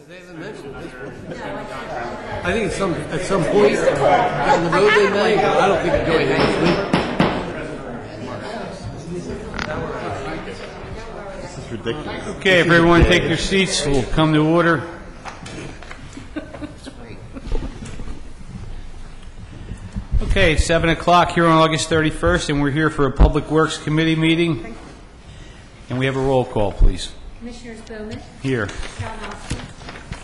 They haven't mentioned this one. I think at some point down the road they may, but I don't think they're doing anything. This is ridiculous. Okay, everyone take your seats. We'll come to order. Okay, it's 7 o'clock here on August 31st, and we're here for a Public Works Committee meeting. And we have a roll call, please. Commissioners Bowman, Here. Kalinowski,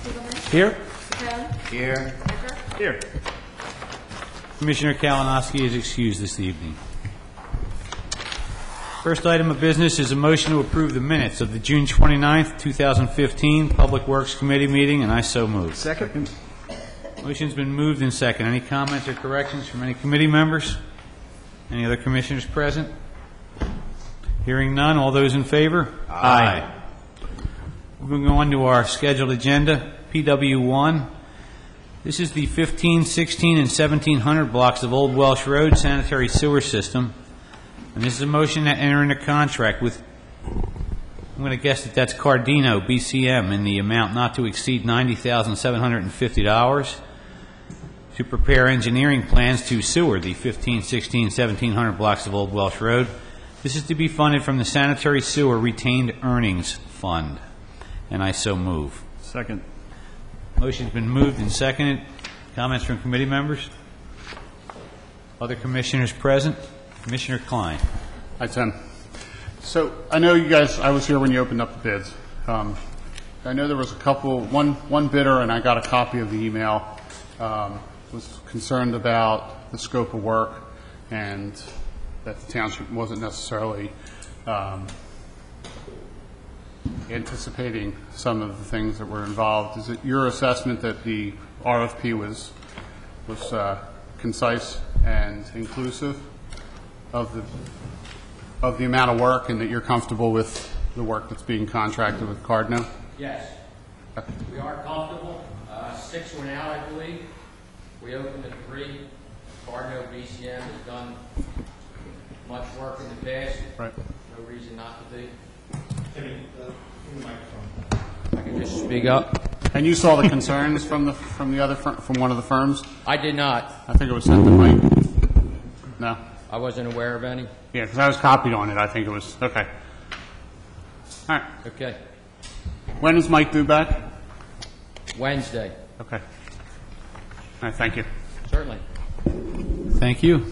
Spiegelman, Here. Capone, Here. Becker, Here. Commissioner Kalinowski is excused this evening. First item of business is a motion to approve the minutes of the June 29th, 2015 Public Works Committee meeting, and I so move. Second. Motion's been moved and second. Any comments or corrections from any committee members? Any other commissioners present? Hearing none, all those in favor? Aye. Moving on to our scheduled agenda, PW1. This is the 15, 16, and 1700 blocks of Old Welsh Road sanitary sewer system. And this is a motion to enter into contract with, I'm going to guess that that's Cardino, BCM, in the amount not to exceed $90,750 to prepare engineering plans to sewer the 15, 16, 1700 blocks of Old Welsh Road. This is to be funded from the Sanitary Sewer Retained Earnings Fund, and I so move. Second. Motion's been moved and seconded. Comments from committee members? Other commissioners present? Commissioner Klein. Hi, Tim. So I know you guys, I was here when you opened up the bids. I know there was one bidder, and I got a copy of the email, was concerned about the scope of work and that the township wasn't necessarily anticipating some of the things that were involved. Is it your assessment that the RFP was concise and inclusive of the amount of work, and that you're comfortable with the work that's being contracted with Cardno? Yes, we are comfortable. 6 went out, I believe. We opened at 3. Cardno BCM has done much work in the past. Right. No reason not to be. I can just speak up. And you saw the concerns from one of the firms? I did not. I think it was sent to Mike. No. I wasn't aware of any. Yeah, because I was copied on it. I think it was okay. All right. Okay. When is Mike due back? Wednesday. Okay. All right. Thank you. Certainly. Thank you.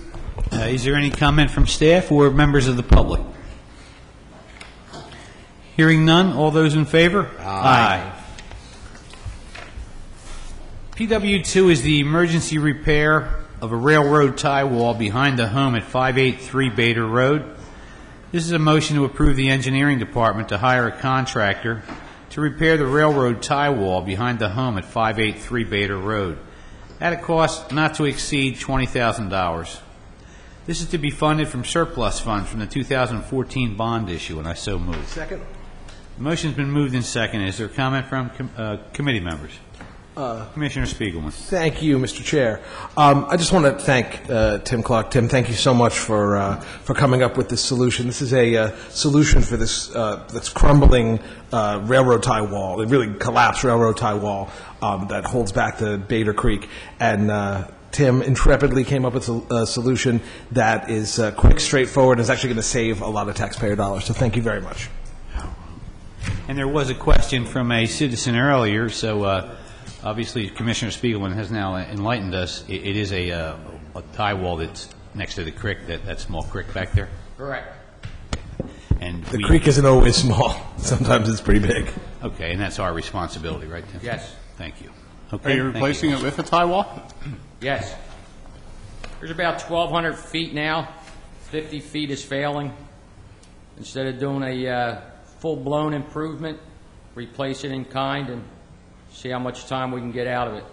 Is there any comment from staff or members of the public? Hearing none, all those in favor? Aye. PW2 is the emergency repair of a railroad tie wall behind the home at 583 Bader Road. This is a motion to approve the engineering department to hire a contractor to repair the railroad tie wall behind the home at 583 Bader Road at a cost not to exceed $20,000. This is to be funded from surplus funds from the 2014 bond issue, and I so move. Second. The motion's been moved and seconded. Is there a comment from committee members? Commissioner Spiegelman. Thank you, Mr. Chair. I just want to thank Tim Clark. Tim, thank you so much for coming up with this solution. This is a solution for this crumbling railroad tie wall, a really collapsed railroad tie wall that holds back the Bader Creek. And Tim intrepidly came up with a solution that is quick, straightforward, and is actually going to save a lot of taxpayer dollars. So thank you very much. And there was a question from a citizen earlier, so obviously Commissioner Spiegelman has now enlightened us. It is a tie wall that's next to the creek, that small creek back there. Correct. And The creek isn't always small. Sometimes it's pretty big. Okay, and that's our responsibility, right, Tim? Yes. Thank you. Okay. Are you replacing it with a tie wall? Yes. There's about 1,200 feet now. 50 feet is failing. Instead of doing a full-blown improvement, replace it in kind and see how much time we can get out of it.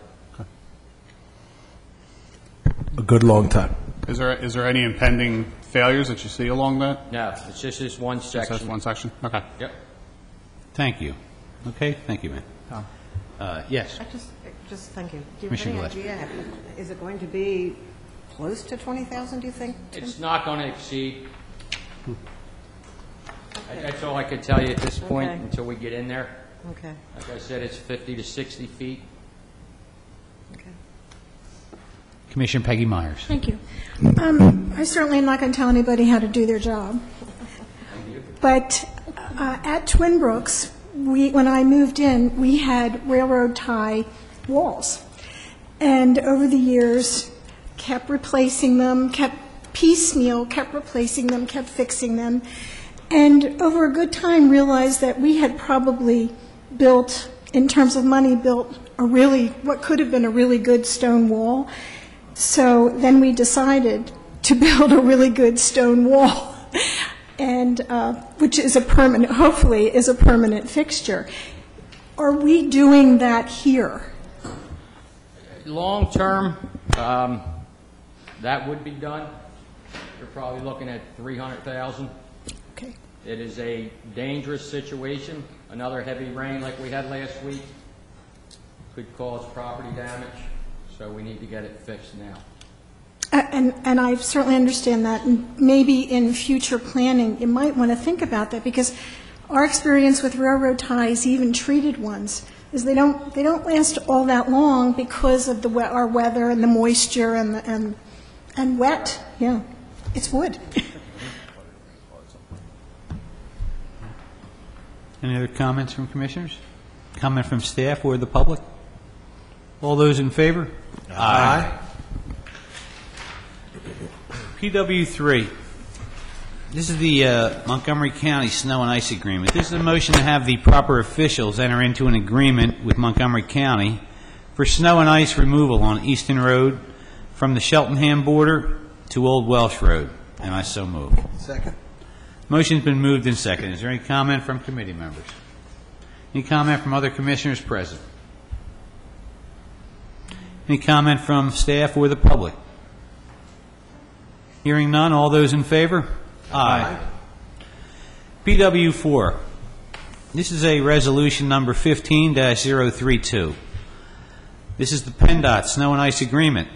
A good long time. Is there any impending failures that you see along that? No, it's just this one section. Just one section? Okay. Yep. Thank you. Okay, thank you, ma'am. Yes. I just thank you. Do you have Commissioner any idea? Is it going to be close to 20,000? Do you think? Tim? It's not going to exceed. That's all I can tell you at this point Okay. until we get in there. Okay, Like I said, it's 50 to 60 feet. okay. Commissioner Peggy Myers. Thank you. I certainly am not going to tell anybody how to do their job. But at Twin Brooks, when I moved in, we had railroad tie walls. And over the years, kept replacing them, kept replacing them, kept fixing them. And over a good time, realized that we had probably built, in terms of money, what could have been a really good stone wall. So then we decided to build a really good stone wall, and which is hopefully is a permanent fixture. Are we doing that here? Long-term, that would be done. You're probably looking at $300,000. Okay. It is a dangerous situation. Another heavy rain like we had last week could cause property damage, so we need to get it fixed now. And I certainly understand that. And maybe in future planning, you might want to think about that, because our experience with railroad ties, even treated ones, is they don't last all that long because of our weather and the moisture and wet. Yeah, it's wood. Any other comments from commissioners? Comment from staff or the public? All those in favor? Aye. PW3. This is the Montgomery County Snow and Ice Agreement. This is a motion to have the proper officials enter into an agreement with Montgomery County for snow and ice removal on Easton Road from the Cheltenham border to Old Welsh Road. And I so move. Second. Motion's been moved and seconded. Is there any comment from committee members? Any comment from other commissioners present? Any comment from staff or the public? Hearing none, all those in favor? Aye. PW4. This is a resolution number 15-032. This is the PennDOT Snow and Ice Agreement.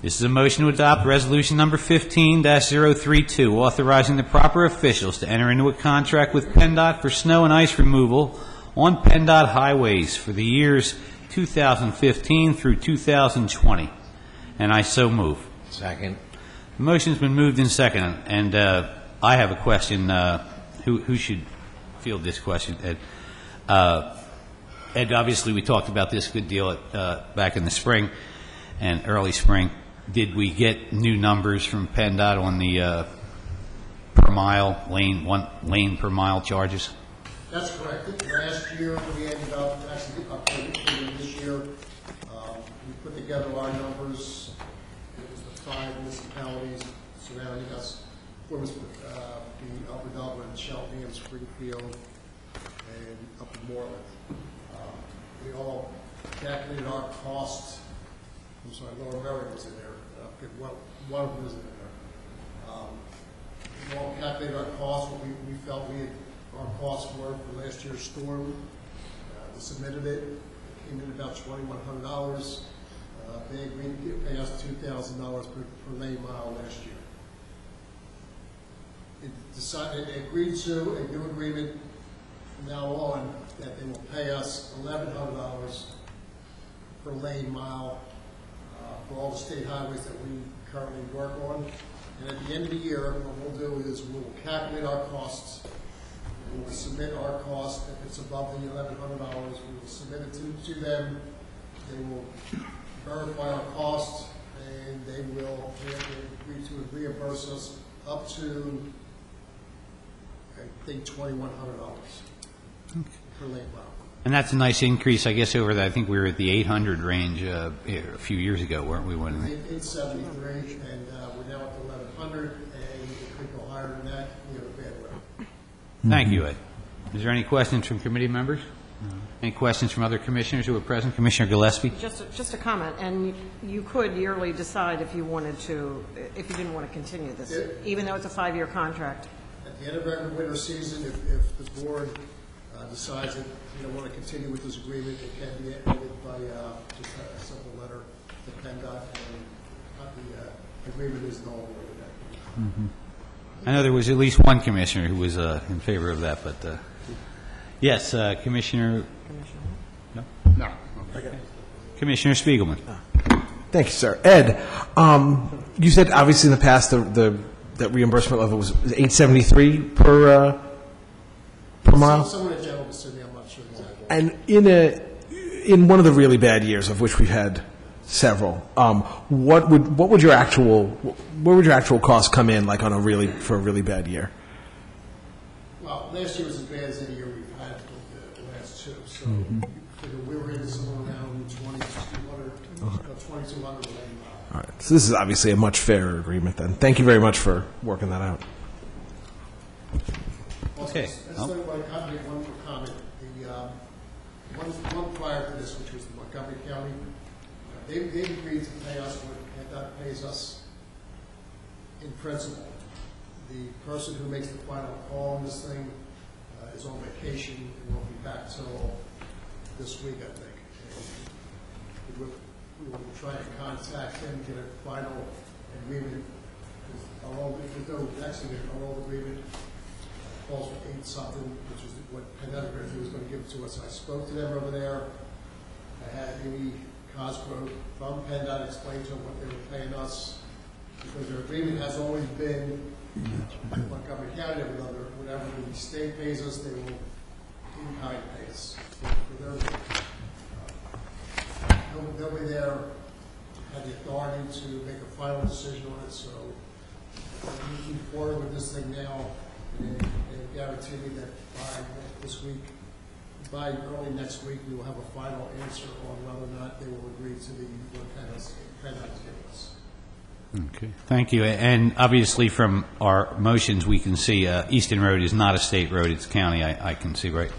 This is a motion to adopt resolution number 15-032, authorizing the proper officials to enter into a contract with PennDOT for snow and ice removal on PennDOT highways for the years 2015 through 2020. And I so move. Second. The motion's been moved and seconded, and I have a question. Who should field this question? Ed. Ed, obviously we talked about this good deal back in the spring and early spring. Did we get new numbers from PennDOT on the per mile lane per mile charges? That's correct. Last year, we ended up, actually, this year, we put together our numbers. It was the 5 municipalities surrounding us. It was the Upper Dublin, Cheltenham, Springfield, and Upper Moreland. We all calculated our costs. I'm sorry, Lower Merion was in there. One of them was in there. We all calculated our costs, what we felt our costs were for last year's storm. We submitted it. It came in about $2,100. They agreed to pay us $2,000 per lane mile last year. It agreed to a new agreement from now on that they will pay us $1,100 per lane mile for all the state highways that we currently work on. And at the end of the year, what we'll do is we will calculate our costs. We will submit our cost. If it's above the $1,100, we will submit it to them. They will verify our costs, and they will agree to reimburse us up to, I think, $2,100 per lane mile. And that's a nice increase, I guess, over that. I think we were at the 800 range a few years ago, weren't we? 873, and we're now at the 1,100, and it could go higher than that. We have a bad weather. Thank you, Ed. Is there any questions from committee members? Any questions from other commissioners who are present? Commissioner Gillespie? Just a comment, and you could yearly decide if you wanted to, if you didn't want to continue this, even though it's a 5-year contract. At the end of every winter season, if the board decides that you don't want to continue with this agreement, it can be ended by just a simple letter to PennDOT, and the agreement is null and void. I know there was at least one commissioner who was in favor of that, but Yes, Commissioner No. Commissioner Spiegelman. Thank you, sir. Ed, you said obviously in the past that reimbursement level was $8.73 per mile? Someone at General Vicinity, I'm not sure exactly. And in one of the really bad years, of which we've had several, where would your actual costs come in, like for a really bad year? Well, last year was as bad as any year we've had the last two, so we were in somewhere around 2,200 million. All right. So this is obviously a much fairer agreement then. Thank you very much for working that out. Okay. I just want to make one more comment. The one prior to this, which was the Montgomery County, they agreed to pay us what PennDOT pays us in principle. The person who makes the final call on this thing is on vacation and won't be back till this week, I think. And we will try to contact him, get a final agreement. Our old agreement calls for 8-something, which is what PennDOT was going to give to us. I spoke to them over there. I had Amy Cosgrove from PennDOT explain to them what they were paying us, because their agreement has always been Montgomery County, whatever the state pays us, they will in-kind pay us. Nobody there had the authority to make a final decision on it, so we move forward with this thing now, and guarantee me that by early next week, we will have a final answer on whether or not they will agree to what PennDOT is giving us. Okay, thank you. And obviously from our motions, we can see Easton Road is not a state road, it's county, I can see, right?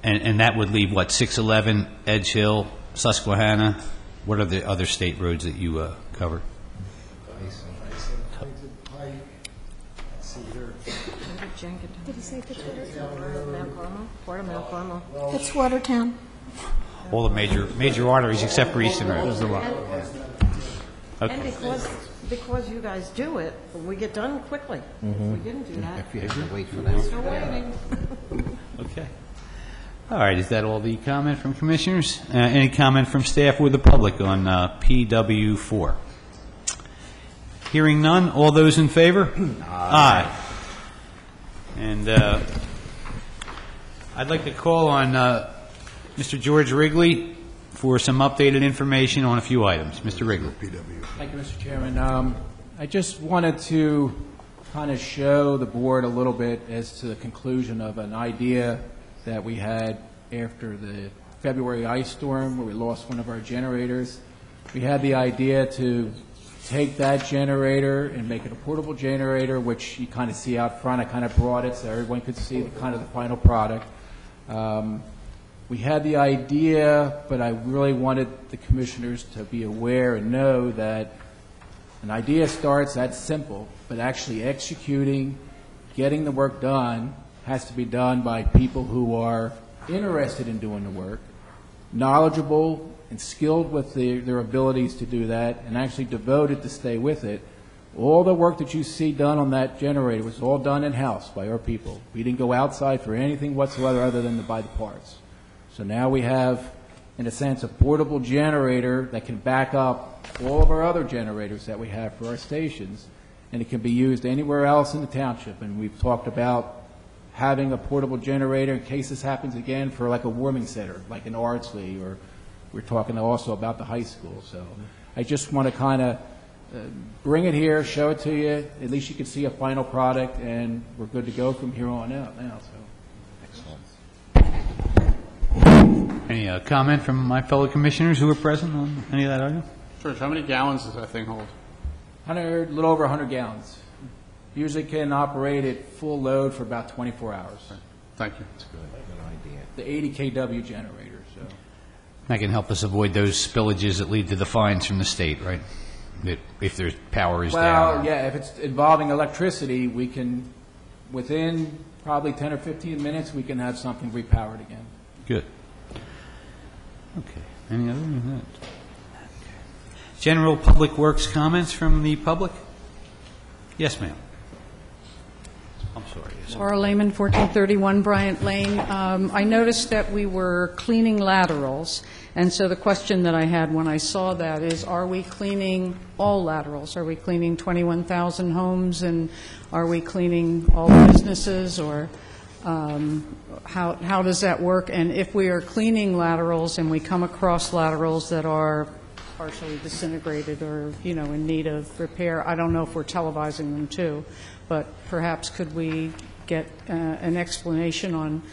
And that would leave, what, 611, Edge Hill, Susquehanna? What are the other state roads that you cover? Did he say Mount Carmel? Port of Mount Carmel. It's Watertown. All the major arteries except for Easton Road. And because you guys do it, we get done quickly. We didn't do that. You have to wait for that. Still waiting. Okay. All right, is that all the comment from commissioners? Any comment from staff or the public on PW4? Hearing none, all those in favor? Aye. And I'd like to call on Mr. George Wrigley for some updated information on a few items. Mr. Wrigley. Thank you, Mr. Chairman. I just wanted to kind of show the board a little bit as to the conclusion of an idea that we had after the February ice storm where we lost one of our generators. We had the idea to take that generator and make it a portable generator, which you kind of see out front. I kind of brought it so everyone could see the final product. We had the idea, but I really wanted the commissioners to be aware and know that an idea starts, that's simple, but actually executing, getting the work done, has to be done by people who are interested in doing the work, knowledgeable and skilled with their abilities to do that, and actually devoted to stay with it. All the work that you see done on that generator was all done in-house by our people. We didn't go outside for anything whatsoever other than to buy the parts. So now we have, in a sense, a portable generator that can back up all of our other generators that we have for our stations, and it can be used anywhere else in the township. And we've talked about having a portable generator in case this happens again for like a warming center, like in Ardsley, or we're talking also about the high school. So I just want to kind of bring it here, show it to you. At least you can see a final product, and we're good to go from here on out now. So. Any comment from my fellow commissioners who were present on any of that item? George, how many gallons does that thing hold? A little over 100 gallons. Usually can operate at full load for about 24 hours. Thank you. That's good. Good idea. The 80 kW generator. So. That can help us avoid those spillages that lead to the fines from the state, right? If there's power is down. Well, yeah, if it's involving electricity, we can, within probably 10 or 15 minutes, we can have something repowered again. Good. Okay. Any other than that? Okay. General public works comments from the public? Yes, ma'am. I'm sorry. Laura Lehman, 1431 Bryant Lane. I noticed that we were cleaning laterals, and so the question that I had when I saw that is, are we cleaning all laterals? Are we cleaning 21,000 homes, and are we cleaning all businesses, or how does that work? And if we are cleaning laterals and we come across laterals that are partially disintegrated or, in need of repair, I don't know if we're televising them too, but perhaps could we get an explanation on,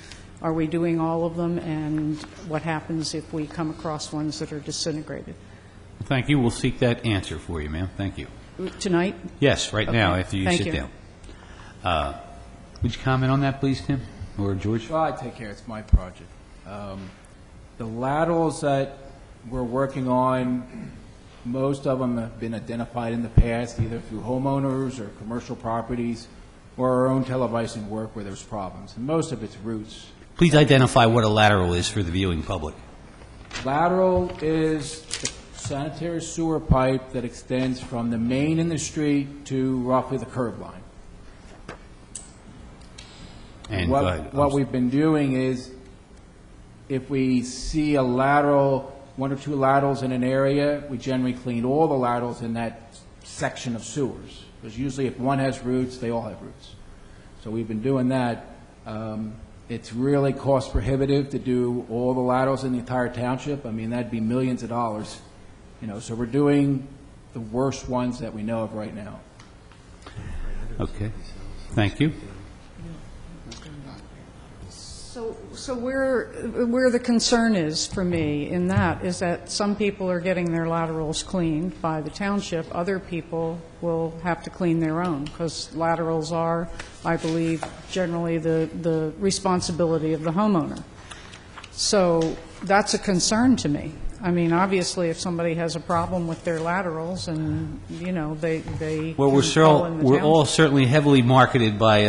are we doing all of them, and what happens if we come across ones that are disintegrated? Thank you. We'll seek that answer for you, ma'am. Thank you. Tonight? Yes, right now, Okay. after you Thank sit you. down. Would you comment on that, please, Tim? Or George? Well, I take care. It's my project. The laterals that we're working on, most of them have been identified in the past, either through homeowners or commercial properties or our own televising work where there's problems. And most of it's roots. Please identify what a lateral is for the viewing public. Lateral is the sanitary sewer pipe that extends from the main in the street to roughly the curb line. And go ahead. What we've been doing is, if we see a lateral, one or two laterals in an area, we generally clean all the laterals in that section of sewers. Because usually if one has roots, they all have roots. So we've been doing that. It's really cost prohibitive to do all the laterals in the entire township. I mean, that'd be millions of dollars. So we're doing the worst ones that we know of right now. Okay. Thank you. So where the concern is for me in that is that some people are getting their laterals cleaned by the township. Other people will have to clean their own, because laterals are, I believe, generally the responsibility of the homeowner. So that's a concern to me. I mean, obviously, if somebody has a problem with their laterals and, they Well, we're all certainly heavily marketed by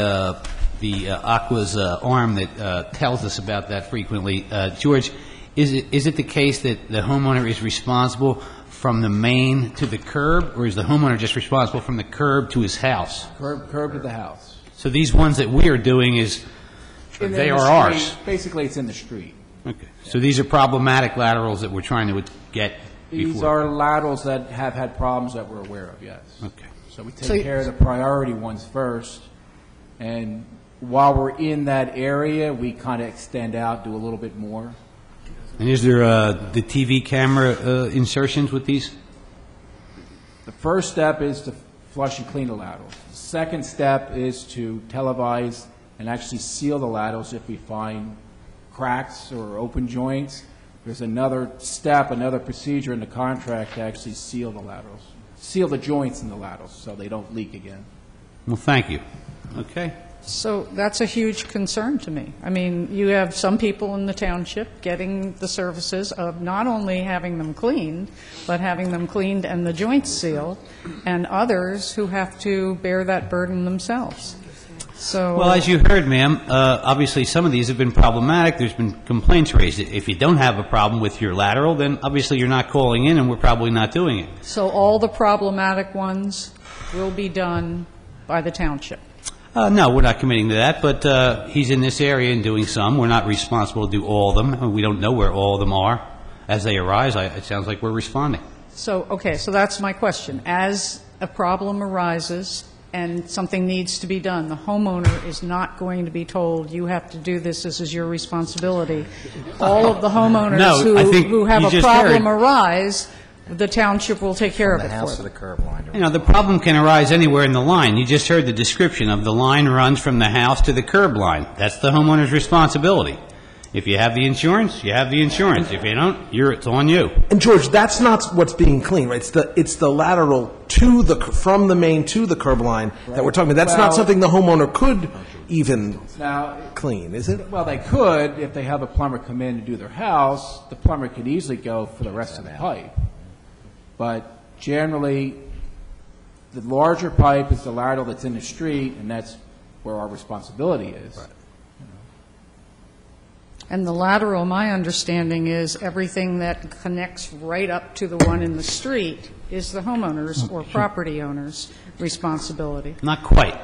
the Aqua's arm that tells us about that frequently. George, is it the case that the homeowner is responsible from the main to the curb, or is the homeowner just responsible from the curb to his house? Curb to the house. So these ones that we are doing they are ours. Basically, it's in the street. Okay. So these are problematic laterals that we're trying to get before. These are laterals that have had problems that we're aware of, yes. Okay. So we take care of the priority ones first, and while we're in that area, we kind of extend out, do a little bit more. And is there the TV camera insertions with these? The first step is to flush and clean the laterals. The second step is to televise and actually seal the laterals if we find cracks or open joints. There's another step, another procedure in the contract to actually seal the laterals, seal the joints in the laterals so they don't leak again. Well, thank you. Okay. So that's a huge concern to me. I mean, you have some people in the township getting the services of not only having them cleaned, but having them cleaned and the joints sealed, and others who have to bear that burden themselves. So, well, as you heard, ma'am, obviously some of these have been problematic. There's been complaints raised. If you don't have a problem with your lateral, then obviously you're not calling in, and we're probably not doing it. So all the problematic ones will be done by the township? No, we're not committing to that, but he's in this area and doing some. We're not responsible to do all of them. We don't know where all of them are. As they arise, it sounds like we're responding. So, okay, so that's my question. As a problem arises and something needs to be done, the homeowner is not going to be told, you have to do this is your responsibility. All of the homeowners who have a problem arise, the township will take care of it for them. The house to the curb line. You know, the problem can arise anywhere in the line. You just heard the description of the line runs from the house to the curb line. That's the homeowner's responsibility. If you have the insurance, you have the insurance. If you don't, it's on you. And George, that's not what's being cleaned, right? It's the lateral from the main to the curb line that we're talking about. That's not something the homeowner could even clean, is it? Well, they could if they have a plumber come in to do their house. The plumber could easily go for the rest of the pipe. But generally, the larger pipe is the lateral that's in the street, and that's where our responsibility is. Right. And the lateral, my understanding is everything that connects right up to the one in the street is the homeowner's or property owner's responsibility. Not quite.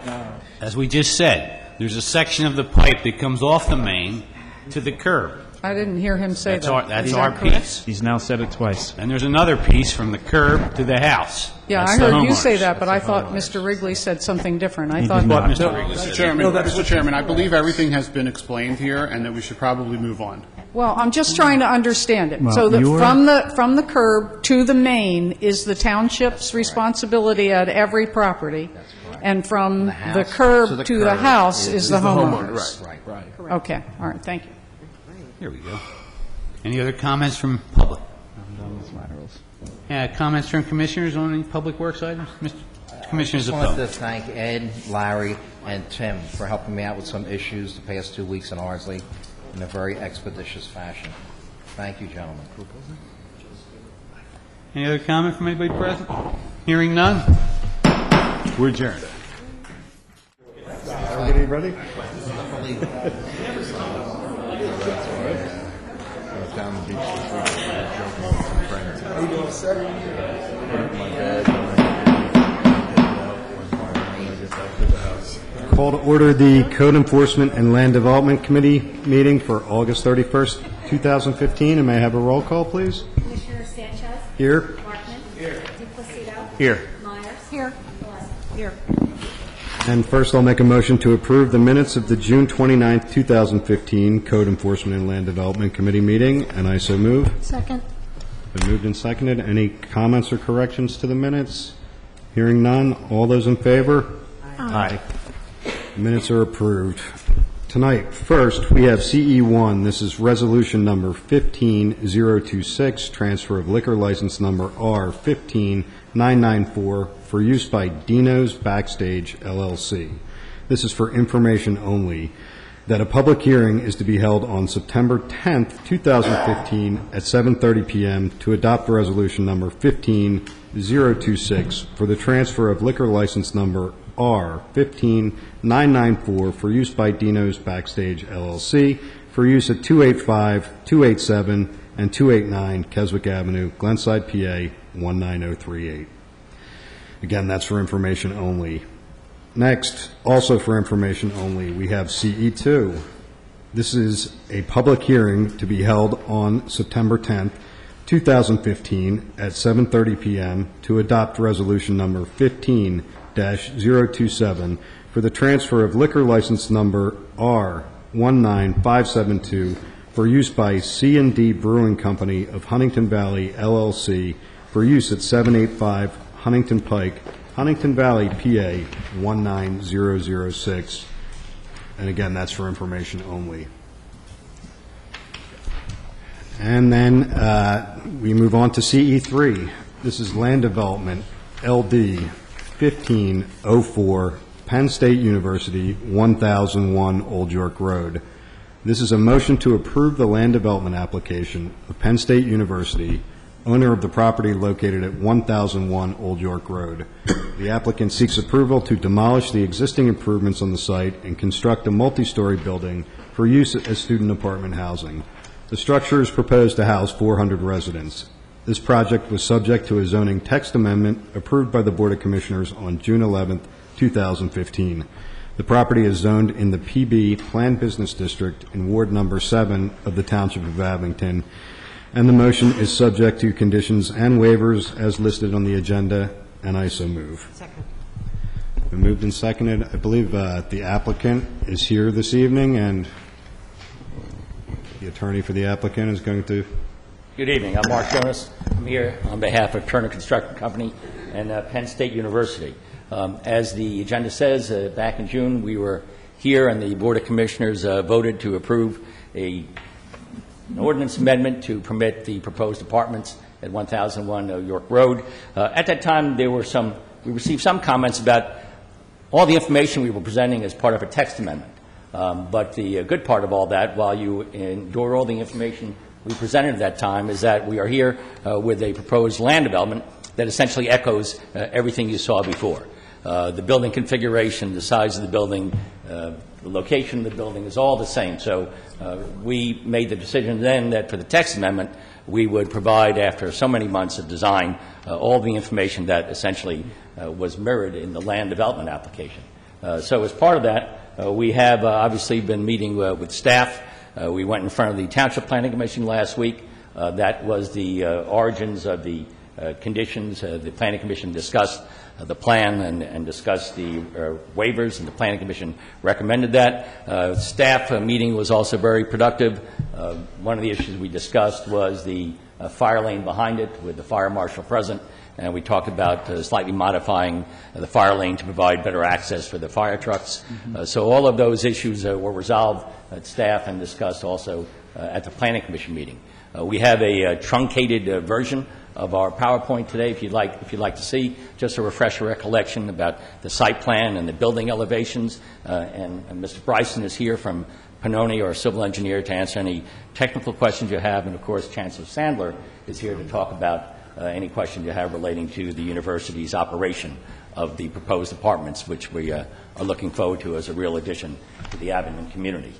As we just said, There's a section of the pipe that comes off the main to the curb. I didn't hear him say that. That's Is our that correct? piece. He's now said it twice. And there's another piece from the curb to the house. Yeah, That's I the heard you say homeowners. that, but I thought Mr. Wrigley said something different. I thought What that... Mr. Wrigley said. Mr. Chairman, I believe everything has been explained here, and that we should probably move on. Well, I'm just trying to understand it. Well, So that you're- from the curb to the main is the township's responsibility at every property, and from the curb to the house is the homeowner's. Right. Okay, all right, thank you. Here we go. Any other comments from public? Comments from commissioners on any public works items? Commissioner I just wanted to Zeppo. thank Ed, Larry, and Tim for helping me out with some issues the past 2 weeks in Ardsley in a very expeditious fashion. Thank you, gentlemen. Any other comment from anybody present? Hearing none? We're adjourned. Everybody ready? Down the beach this week. How you doing, sir? My bed. Call to order the Code Enforcement and Land Development Committee meeting for August 31st, 2015. And may I have a roll call, please? Commissioner Sanchez? Here. Markman? Here. DePlacido? Here. Myers? Here. Gillespie? Here. And first, I'll make a motion to approve the minutes of the June 29th, 2015 Code Enforcement and Land Development Committee meeting, and I so move. Second. Been moved and seconded. Any comments or corrections to the minutes? Hearing none. All those in favor? Aye. Minutes are approved. Tonight, first, we have CE1. This is resolution number 15026, transfer of liquor license number R15994 for use by Dino's Backstage, LLC. This is for information only, that a public hearing is to be held on September 10th, 2015 at 7:30 p.m. to adopt resolution number 15026 for the transfer of liquor license number R15994 for use by Dino's Backstage, LLC, for use at 285, 287, and 289 Keswick Avenue, Glenside, PA 19038. Again, that's for information only. Next, also for information only, we have CE2. This is a public hearing to be held on September 10th, 2015 at 7:30 p.m. to adopt resolution number 15-027 for the transfer of liquor license number R19572 for use by C&D Brewing Company of Huntington Valley, LLC, for use at 785 Huntington Pike, Huntington Valley, PA 19006. And again, that's for information only. And then we move on to CE3. This is Land Development, LD 1504, Penn State University, 1001 Old York Road. This is a motion to approve the land development application of Penn State University, owner of the property located at 1001 Old York Road. The applicant seeks approval to demolish the existing improvements on the site and construct a multi-story building for use as student apartment housing. The structure is proposed to house 400 residents. This project was subject to a zoning text amendment approved by the Board of Commissioners on June 11, 2015. The property is zoned in the PB Planned Business District in Ward Number 7 of the Township of Abington, and the motion is subject to conditions and waivers as listed on the agenda, and I so move. Second. Been moved and seconded. I believe the applicant is here this evening, and the attorney for the applicant is going to... Good evening. I'm Mark Jonas. I'm here on behalf of Turner Construction Company and Penn State University. As the agenda says, back in June, we were here, and the Board of Commissioners voted to approve an ordinance amendment to permit the proposed apartments at 1001 York Road. At that time, we received some comments about all the information we were presenting as part of a text amendment. But the good part of all that, while you endure all the information we presented at that time, is that we are here with a proposed land development that essentially echoes everything you saw before. The building configuration, the size of the building, the location of the building is all the same. So we made the decision then that for the text amendment, we would provide, after so many months of design, all the information that essentially was mirrored in the land development application. So as part of that, We have obviously been meeting with staff. We went in front of the Township Planning Commission last week. That was the origins of the conditions. The Planning Commission discussed the plan and discussed the waivers, and the Planning Commission recommended that. Staff meeting was also very productive. One of the issues we discussed was the fire lane behind it with the fire marshal present, and we talked about slightly modifying the fire lane to provide better access for the fire trucks. So all of those issues were resolved at staff and discussed also at the Planning Commission meeting. We have a truncated version of our PowerPoint today, if you'd like to see, just a refresher recollection about the site plan and the building elevations. And Mr. Bryson is here from Pannoni, our civil engineer, to answer any technical questions you have. And of course, Chancellor Sandler is here to talk about any questions you have relating to the university's operation of the proposed apartments, which we are looking forward to as a real addition to the Abington community.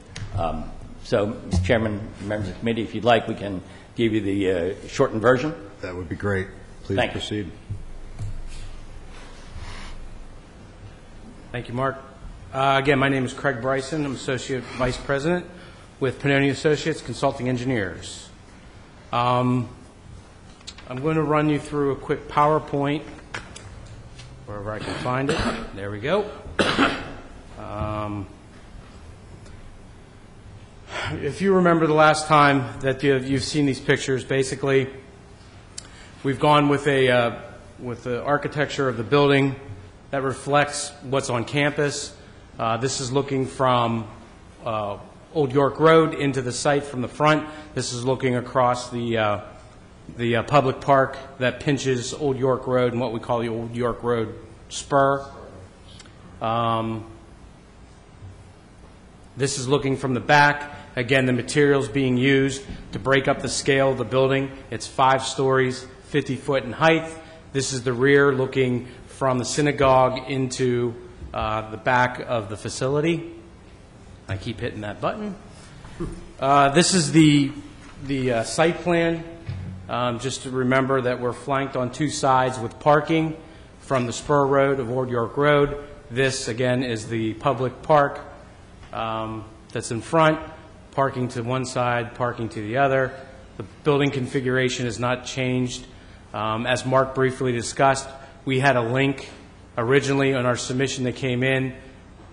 So, Mr. Chairman, members of the committee, if you'd like, we can give you the shortened version. That would be great. Please proceed. Thank you, Mark. Again, my name is Craig Bryson. I'm Associate Vice President with Pannoni Associates Consulting Engineers. I'm going to run you through a quick PowerPoint, wherever I can find it. There we go. If you remember the last time that you've seen these pictures, basically, we've gone with the architecture of the building that reflects what's on campus. This is looking from Old York Road into the site from the front. This is looking across the public park that pinches Old York Road and what we call the Old York Road spur. This is looking from the back. Again, the materials being used to break up the scale of the building. It's 5 stories, 50 foot in height. This is the rear looking from the synagogue into the back of the facility. I keep hitting that button. This is the site plan. Just to remember that we're flanked on 2 sides with parking from the spur road of Old York Road. This, again, is the public park that's in front. Parking to one side, parking to the other. The building configuration has not changed. As Mark briefly discussed, we had a link originally on our submission that came in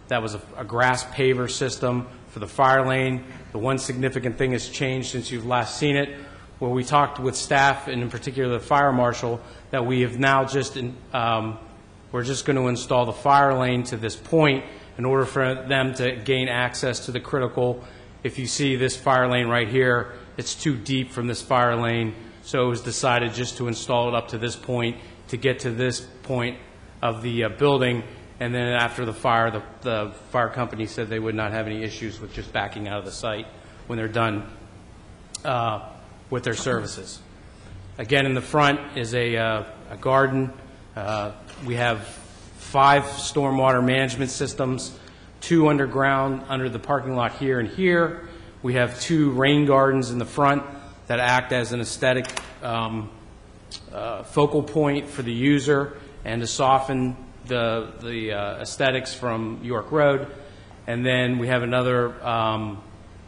that was a grass paver system for the fire lane. The one significant thing has changed since you've last seen it, where we talked with staff, and in particular the fire marshal, that we have now we're just going to install the fire lane to this point in order for them to gain access to the critical. If you see this fire lane right here, it's too deep from this fire lane, so it was decided just to install it up to this point to get to this point of the building, and then after the fire company said they would not have any issues with just backing out of the site when they're done with their services. Again, in the front is a garden. We have 5 stormwater management systems, 2 underground under the parking lot here and here. We have 2 rain gardens in the front that act as an aesthetic focal point for the user and to soften the aesthetics from York Road. And then we have another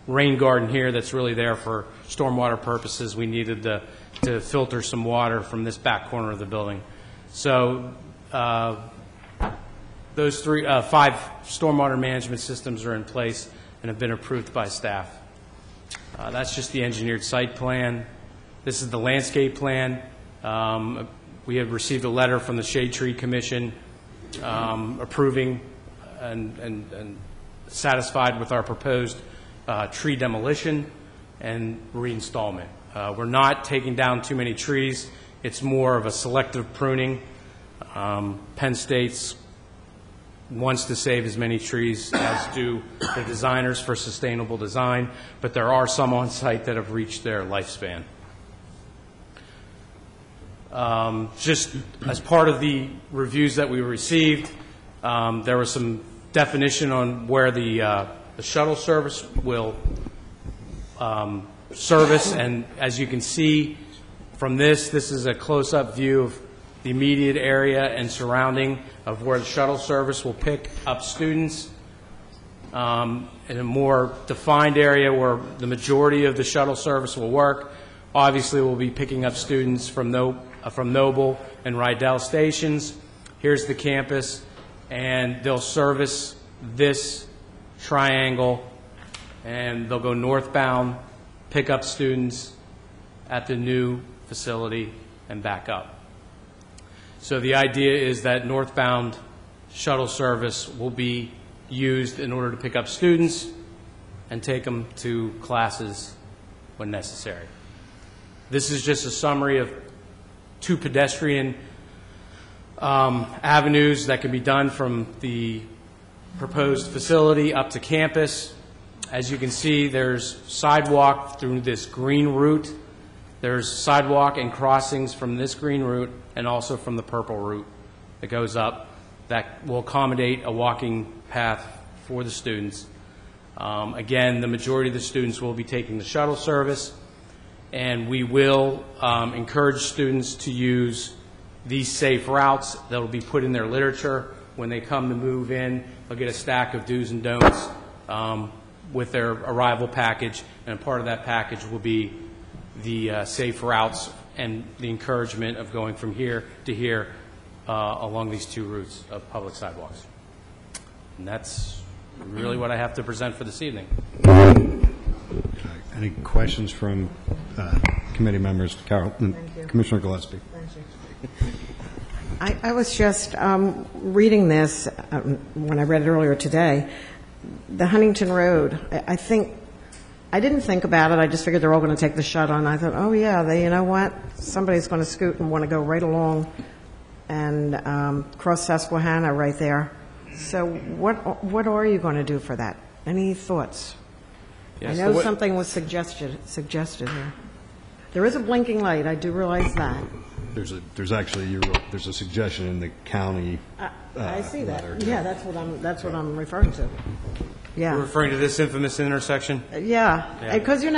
rain garden here that's really there for stormwater purposes. We needed to filter some water from this back corner of the building. So those 5 stormwater management systems are in place and have been approved by staff. That's just the engineered site plan. This is the landscape plan. We had received a letter from the Shade Tree Commission approving and satisfied with our proposed tree demolition and reinstallment. We're not taking down too many trees. It's more of a selective pruning. Penn State wants to save as many trees as do the designers for sustainable design, but there are some on site that have reached their lifespan. Just as part of the reviews that we received, there was some definition on where the shuttle service will service, and as you can see from this is a close-up view of the immediate area and surrounding of where the shuttle service will pick up students. in a more defined area where the majority of the shuttle service will work. Obviously, we'll be picking up students from Noble and Rydell stations. Here's the campus, and they'll service this triangle, and they'll go northbound, pick up students at the new facility, and back up. So the idea is that northbound shuttle service will be used in order to pick up students and take them to classes when necessary. This is just a summary of 2 pedestrian avenues that can be done from the proposed facility up to campus. As you can see, there's sidewalk through this green route. There's sidewalk and crossings from this green route and also from the purple route that goes up that will accommodate a walking path for the students. Again, the majority of the students will be taking the shuttle service, and we will encourage students to use these safe routes that will be put in their literature. When they come to move in, they'll get a stack of do's and don'ts with their arrival package, and a part of that package will be the safe routes and the encouragement of going from here to here along these 2 routes of public sidewalks. And that's really what I have to present for this evening. Any questions from committee members? Carol, Commissioner Gillespie. I was just reading this when I read it earlier today. The Huntington Road, I didn't think about it. I just figured they're all going to take the shuttle, and I thought, oh yeah, you know what? Somebody's going to scoot and want to go right along and cross Susquehanna right there. So what are you going to do for that? Any thoughts? Yes, I know something was suggested here. There is a blinking light. I do realize that. There's actually there's a suggestion in the county. I see that. letter. Yeah, that's what I'm referring to. Yeah. We're referring to this infamous intersection? Yeah, because you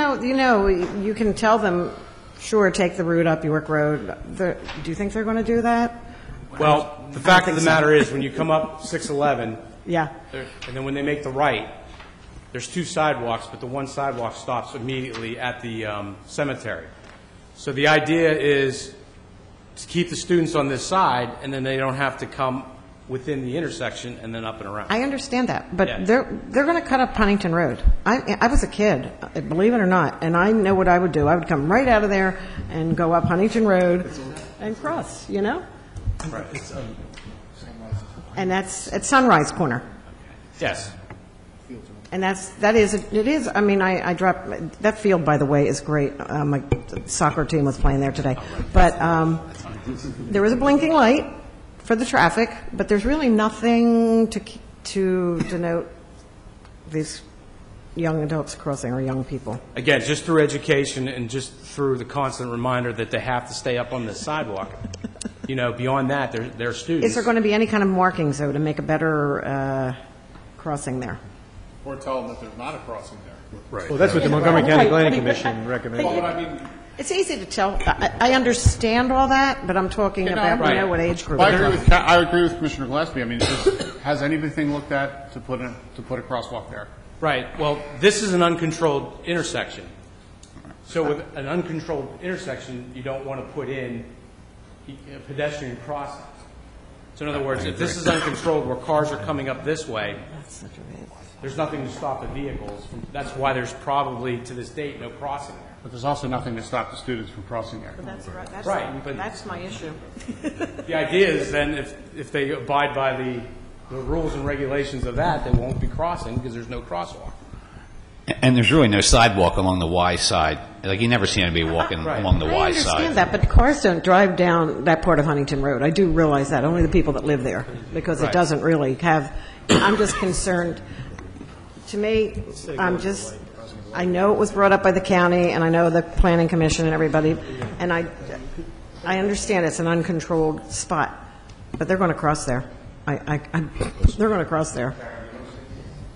can tell them, sure, take the route up York Road. Do you think they're going to do that? Well, the fact of the matter is, when you come up 611, yeah, and then when they make the right, there's 2 sidewalks, but the one sidewalk stops immediately at the cemetery. So the idea is to keep the students on this side, and then they don't have to come within the intersection and then up and around. I understand that, but they're going to cut up Huntington Road. I was a kid, believe it or not, and I know what I would do. I would come right out of there and go up Huntington Road and cross, Right. And that's at Sunrise Corner. Yes. And it is, I mean, I dropped, that field, by the way, is great. My soccer team was playing there today. But there is a blinking light for the traffic, but there's really nothing to denote these young adults crossing or young people. Again, just through education and just through the constant reminder that they have to stay up on the sidewalk. Beyond that, they're students. Is there going to be any kind of markings, though, to make a better crossing there? Or tell them that there's not a crossing there. Right. Well, that's what the Montgomery County Planning Commission recommended. It's easy to tell. I understand all that, but I'm talking about what age group. I agree with Commissioner Gillespie. I mean, has anything looked at to put a crosswalk there? Right. Well, this is an uncontrolled intersection. So with an uncontrolled intersection, you don't want to put in pedestrian crossings. So in other words, if this is uncontrolled where cars are coming up this way, there's nothing to stop the vehicles. That's why there's probably, to this date, no crossing there. But there's also nothing to stop the students from crossing there. But that's right. Right, but that's my issue. The idea is then if they abide by the rules and regulations of that, they won't be crossing because there's no crosswalk. And there's really no sidewalk along the Y side. Like, you never see anybody walking along the Y side. I understand that, but cars don't drive down that part of Huntington Road. I do realize that. Only the people that live there, because it doesn't really have... I'm just concerned. To me, I know it was brought up by the county, and I know the planning commission and everybody, and I understand it's an uncontrolled spot, but they're going to cross there. They're going to cross there.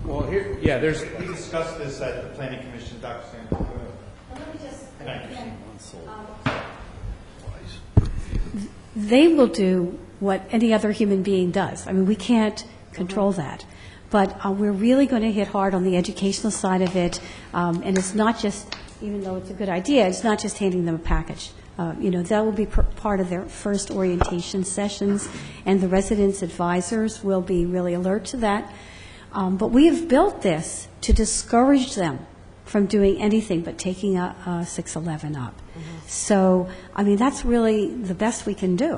Well, we discussed this at the planning commission, Dr. Sanders. They will do what any other human being does. I mean, we can't control that. but we're really going to hit hard on the educational side of it, and it's not just, even though it's a good idea, it's not just handing them a package. That will be part of their first orientation sessions, and the residents' advisors will be really alert to that. But we have built this to discourage them from doing anything but taking a 611 up. So, that's really the best we can do.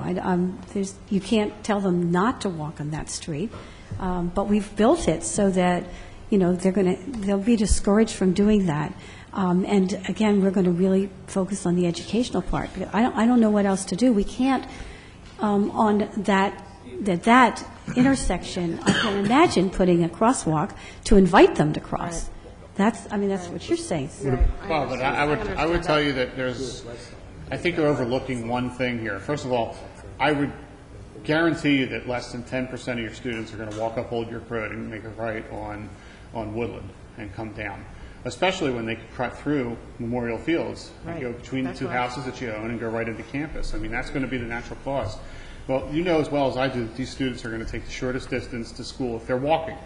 You can't tell them not to walk on that street, but we've built it so that, they'll be discouraged from doing that. And again, we're going to really focus on the educational part. Because I don't know what else to do. We can't, on that intersection, I can imagine putting a crosswalk to invite them to cross. That's what you're saying. Well, but I would tell you that I think you're overlooking one thing here. First of all, I would guarantee you that less than 10% of your students are going to walk up Old York Road and make a right on Woodland and come down, especially when they cut through Memorial Fields and go between the two houses that you own and go right into campus. That's going to be the natural cause. Well, you know as well as I do that these students are going to take the shortest distance to school if they're walking.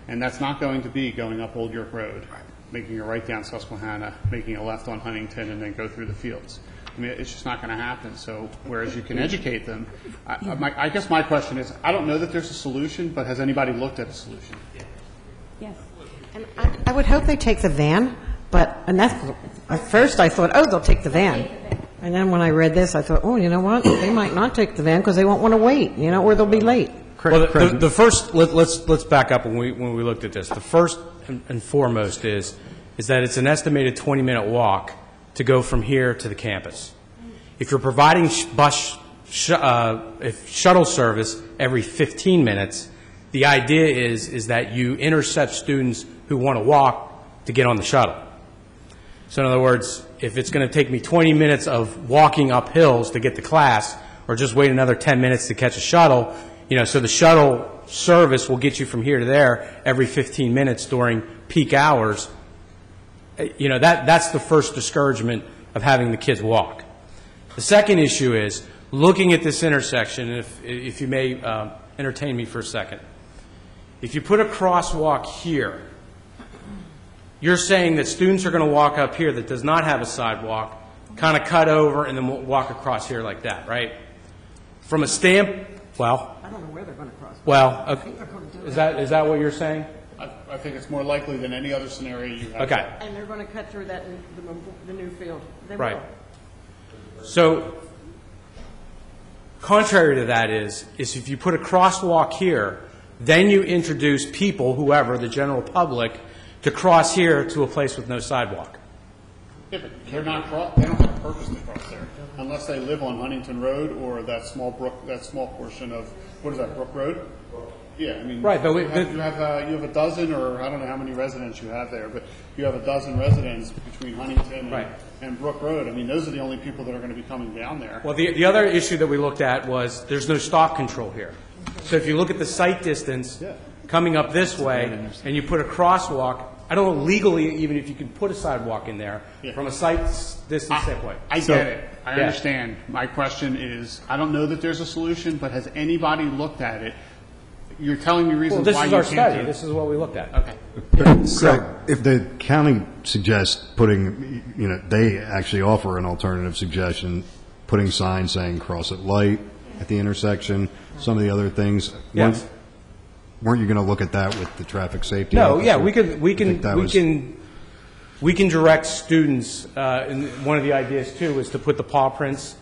And that's not going to be going up Old York Road, making a right down Susquehanna, making a left on Huntington, and then go through the fields. It's just not going to happen. So whereas you can educate them, I guess my question is, I don't know that there's a solution, but has anybody looked at a solution? Yes. And I would hope they take the van, at first I thought, they'll take the van. And then when I read this, I thought, you know what? They might not take the van because they won't want to wait, or they'll be late. Well, the first, let's back up when we looked at this. The first and foremost is that it's an estimated 20-minute walk to go from here to the campus. If you're providing shuttle service every 15 minutes, the idea is that you intercept students who want to walk to get on the shuttle. So in other words, if it's going to take me 20 minutes of walking up hills to get to class, or just wait another 10 minutes to catch a shuttle, so the shuttle service will get you from here to there every 15 minutes during peak hours. That's the first discouragement of having the kids walk. The second issue is looking at this intersection, and if you may entertain me for a second. If you put a crosswalk here, you're saying that students are going to walk up here that does not have a sidewalk, kind of cut over, and then walk across here like that, right? From a I don't know where they're going to cross. Is that what you're saying? I think it's more likely than any other scenario you have. Okay. And they're going to cut through the new field. Right. So, contrary to that is if you put a crosswalk here, then you introduce people, whoever, the general public, to cross here to a place with no sidewalk. Yeah, but they don't have a purpose to cross there, unless they live on Huntington Road or that small portion of, what is that, Brook Road? Yeah, right, but you have a dozen, or I don't know how many residents you have there, but you have a dozen residents between Huntington and Brook Road. Those are the only people that are going to be coming down there. Well, the other issue that we looked at was there's no stop control here. So if you look at the sight distance coming up this way, and you put a crosswalk, I don't know legally even if you can put a sidewalk in there from a sight distance standpoint. I get it. I understand. My question is, I don't know that there's a solution, but has anybody looked at it? You're telling me reasons why you can't do it. This is our study. This is what we looked at. Okay. So if the county suggests putting, they actually offer an alternative suggestion, putting signs saying cross at light at the intersection, some of the other things. Yes. Weren't you going to look at that with the traffic safety? No, officer? yeah, we can direct students, and one of the ideas too is to put the paw prints,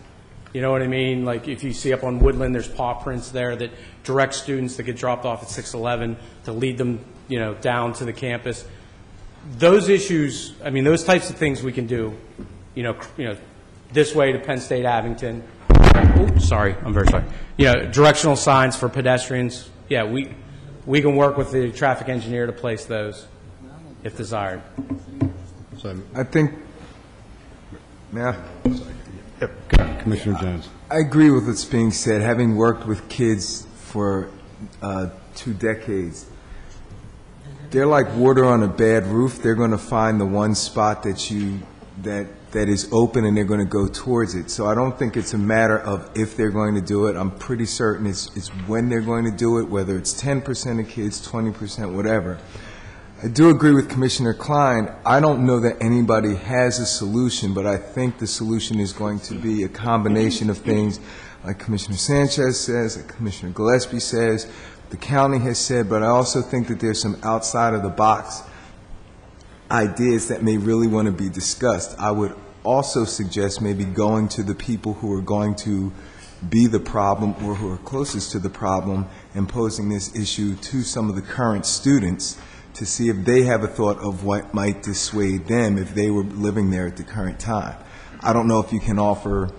you know what I mean? Like if you see up on Woodland, there's paw prints there that direct students that get dropped off at 611 to lead them, down to the campus. Those issues, those types of things we can do, this way to Penn State Abington. Oops, sorry, I'm very sorry. Directional signs for pedestrians. Yeah, we can work with the traffic engineer to place those if desired. I think, Commissioner Jones. I agree with what's being said. Having worked with kids for 2 decades, they're like water on a bad roof. They're going to find the one spot that you that is open and they're going to go towards it. So I don't think it's a matter of if they're going to do it. I'm pretty certain it's when they're going to do it, whether it's 10% of kids, 20%, whatever. I do agree with Commissioner Klein. I don't know that anybody has a solution, but I think the solution is going to be a combination of things like Commissioner Sanchez says, like Commissioner Gillespie says, the county has said, but I also think that there's some outside-of-the-box ideas that may really want to be discussed. I would also suggest maybe going to the people who are going to be the problem or who are closest to the problem and posing this issue to some of the current students to see if they have a thought of what might dissuade them if they were living there at the current time. I don't know if you can offer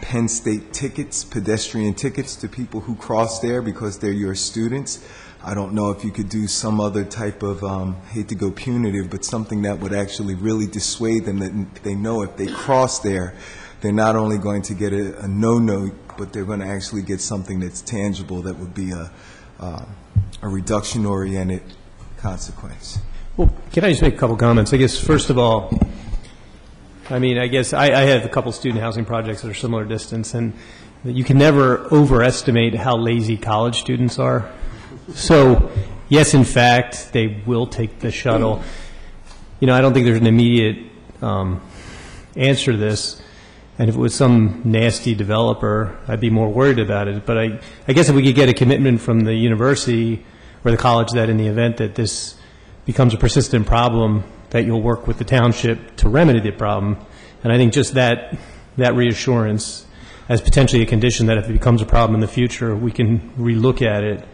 Penn State tickets, pedestrian tickets to people who cross there because they're your students. I don't know if you could do some other type of, hate to go punitive, but something that would actually really dissuade them, that they know if they cross there, they're not only going to get a no-no, but they're going to actually get something that's tangible that would be a reduction-oriented consequence. Well, can I just make a couple comments? I guess, first of all, I mean, I guess I have a couple student housing projects that are similar distance, and you can never overestimate how lazy college students are. So, yes, in fact, they will take the shuttle. You know, I don't think there's an immediate answer to this, and if it was some nasty developer, I'd be more worried about it. But I guess if we could get a commitment from the university or the college that in the event that this becomes a persistent problem, that you'll work with the township to remedy the problem. And I think just that reassurance as potentially a condition that if it becomes a problem in the future, we can relook at it,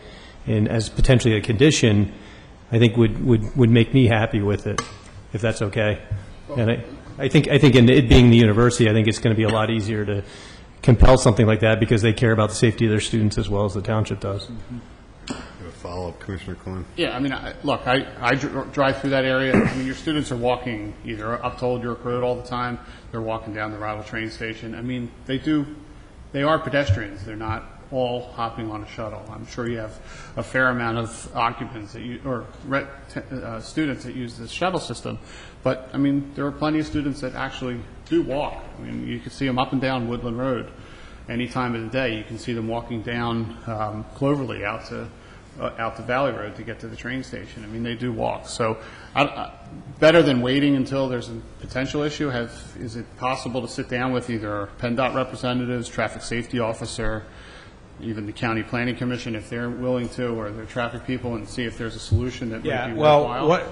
and as potentially a condition, I think would make me happy with it, if that's okay. And I think in it being the university, I think it's going to be a lot easier to compel something like that because they care about the safety of their students as well as the township does. Follow-up, Commissioner Klein. Yeah, I mean, look, I drive through that area. I mean, your students are walking either up to Old York Road all the time, they're walking down the Rival train station. I mean, they are pedestrians. They're not all hopping on a shuttle. I'm sure you have a fair amount of occupants students that use the shuttle system. But, I mean, there are plenty of students that actually do walk. I mean, you can see them up and down Woodland Road any time of the day. You can see them walking down Cloverly out to Valley Road to get to the train station. I mean, they do walk. So better than waiting until there's a potential issue, is it possible to sit down with either PennDOT representatives, traffic safety officer, even the county planning commission, if they're willing to, or their traffic people, and see if there's a solution that might be worthwhile? Well,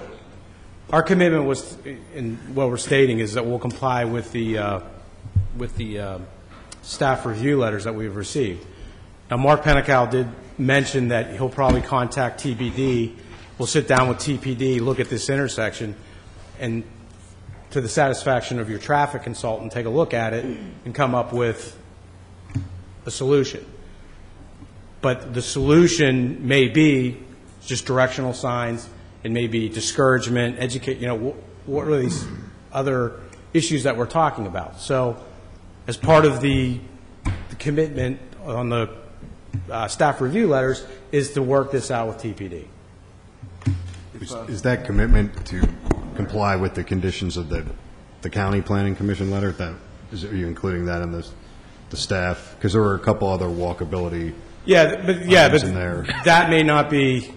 our commitment was, in what we're stating, is that we'll comply with the staff review letters that we've received. Now, Mark Penical did mention that he'll probably contact TPD. We'll sit down with TPD, look at this intersection, and to the satisfaction of your traffic consultant, take a look at it and come up with a solution. But the solution may be just directional signs. It may be discouragement, educate, what are these other issues that we're talking about? So as part of the commitment on the staff review letters is to work this out with TPD. Is that commitment to comply with the conditions of the county planning commission letter? Are you including that in the staff? Because there were a couple other walkability items in there. That may not be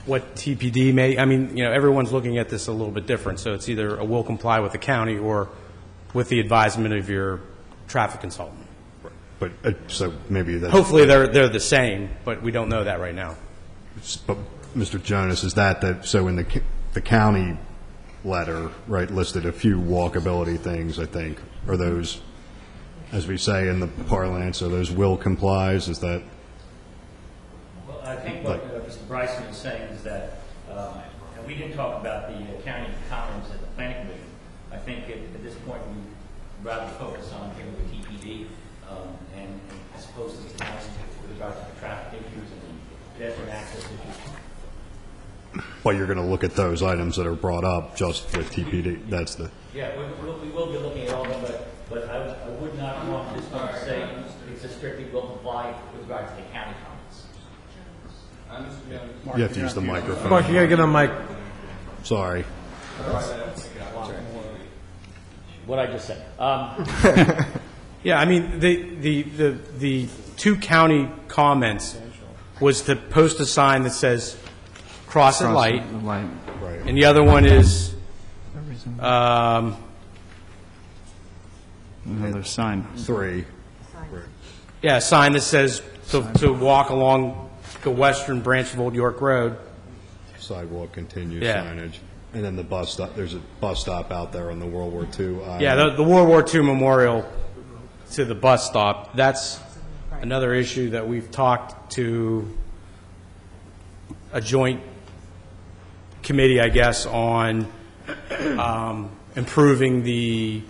what TPD may. I mean, everyone's looking at this a little bit different. So it's either a will comply with the county or with the advisement of your traffic consultant. But so maybe that. Hopefully they're the same, but we don't know that right now. But Mr. Jonas, is that so in the county letter, right, listed a few walkability things, I think. Are those, as we say in the parlance, are those will complies? Is that? Well, I think what Mr. Bryson is saying is that, and we didn't talk about the county comments at the planning commission. I think at this point we'd rather focus on giving the TPD and as opposed to the county with regard to the traffic issues and the pedestrian access issues. Well, you're going to look at those items that are brought up just with TPD. That's the. Yeah, we will be looking at all of them, but I would not want this one to say it's a strictly will comply with regard to the county comments. You have to use the microphone. Mark, you got to get on mic. Sorry. what I just said. Yeah, I mean, the two county comments was to post a sign that says cross at light, and the other one is another sign. 3. yeah, a sign that says to walk along the western branch of Old York Road. Sidewalk continues Yeah. signage. And then the bus stop, there's a bus stop out there on the World War II island. Yeah, the World War II memorial to the bus stop, that's another issue that we've talked to a joint committee, I guess, on improving the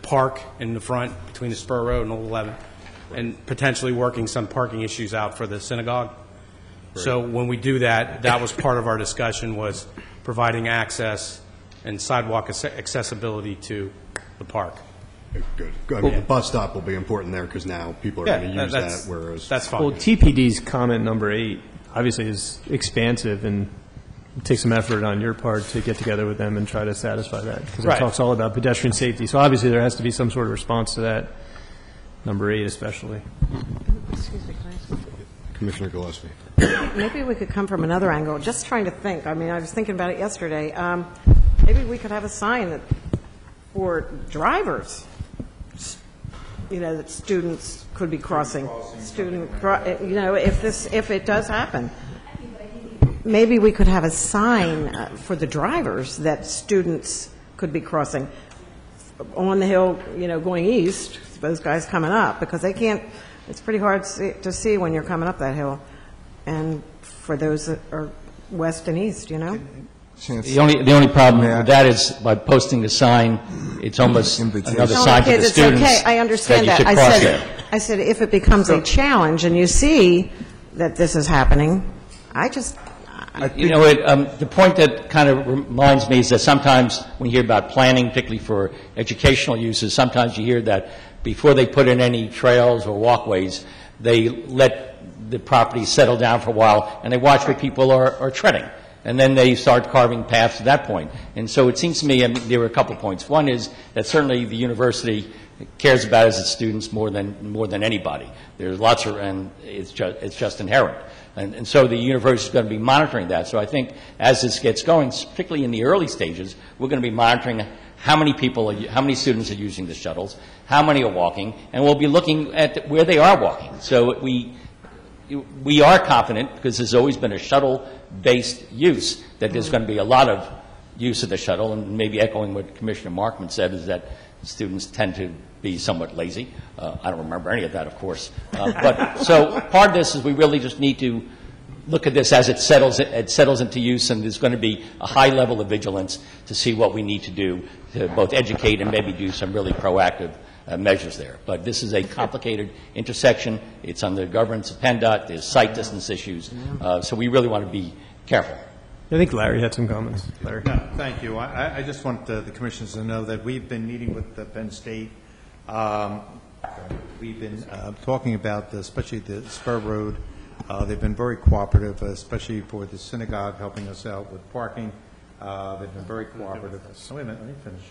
park in the front between the Spur Road and Old 11th, and potentially working some parking issues out for the synagogue. So when we do that, that was part of our discussion, was providing access and sidewalk accessibility to the park. Good. I mean, the bus stop will be important there because now people are going to use that, whereas... That's fine. Well, TPD's comment number 8 obviously is expansive, and it takes some effort on your part to get together with them and try to satisfy that, because it talks all about pedestrian safety. So obviously there has to be some sort of response to that, number 8 especially. Excuse me, can I ask? Commissioner Gillespie. Maybe we could come from another angle, just trying to think. I mean, I was thinking about it yesterday. Maybe we could have a sign that for drivers, you know, that students could be crossing. If it does happen. Maybe we could have a sign for the drivers that students could be crossing on the hill, you know, going east, those guys coming up, because they can't, it's pretty hard to see when you're coming up that hill. And for those that are west and east, you know? The only problem with that is by posting the sign, it's almost another sign to the students. Okay, I understand that. I said if it becomes a challenge and you see that this is happening, You know, the point that kind of reminds me is that sometimes when you hear about planning, particularly for educational uses, sometimes you hear that before they put in any trails or walkways, they let the property settle down for a while and they watch where people are treading. And then they start carving paths at that point. And so it seems to me, I mean, there were a couple points. One is that certainly the university cares about its students more than anybody. There's lots of, and it's just inherent. And so the university is going to be monitoring that. So I think as this gets going, particularly in the early stages, we're going to be monitoring how many students are using the shuttles, how many are walking, and we'll be looking at where they are walking. So we are confident, because there's always been a shuttle-based use, that there's going to be a lot of use of the shuttle, and maybe echoing what Commissioner Markman said is that students tend to be somewhat lazy. I don't remember any of that, of course. But so part of this is we really just need to look at this as it settles into use, and there's going to be a high level of vigilance to see what we need to do to both educate and maybe do some really proactive measures there. But this is a complicated intersection. It's under the governance of PennDOT. There's sight distance issues. So we really want to be careful. I think Larry had some comments. Larry. No, thank you. I just want the commissioners to know that we've been meeting with Penn State. We've been talking about, especially the Spur Road. They've been very cooperative, especially for the synagogue, helping us out with parking. They've been very cooperative. Oh, wait a minute, let me finish.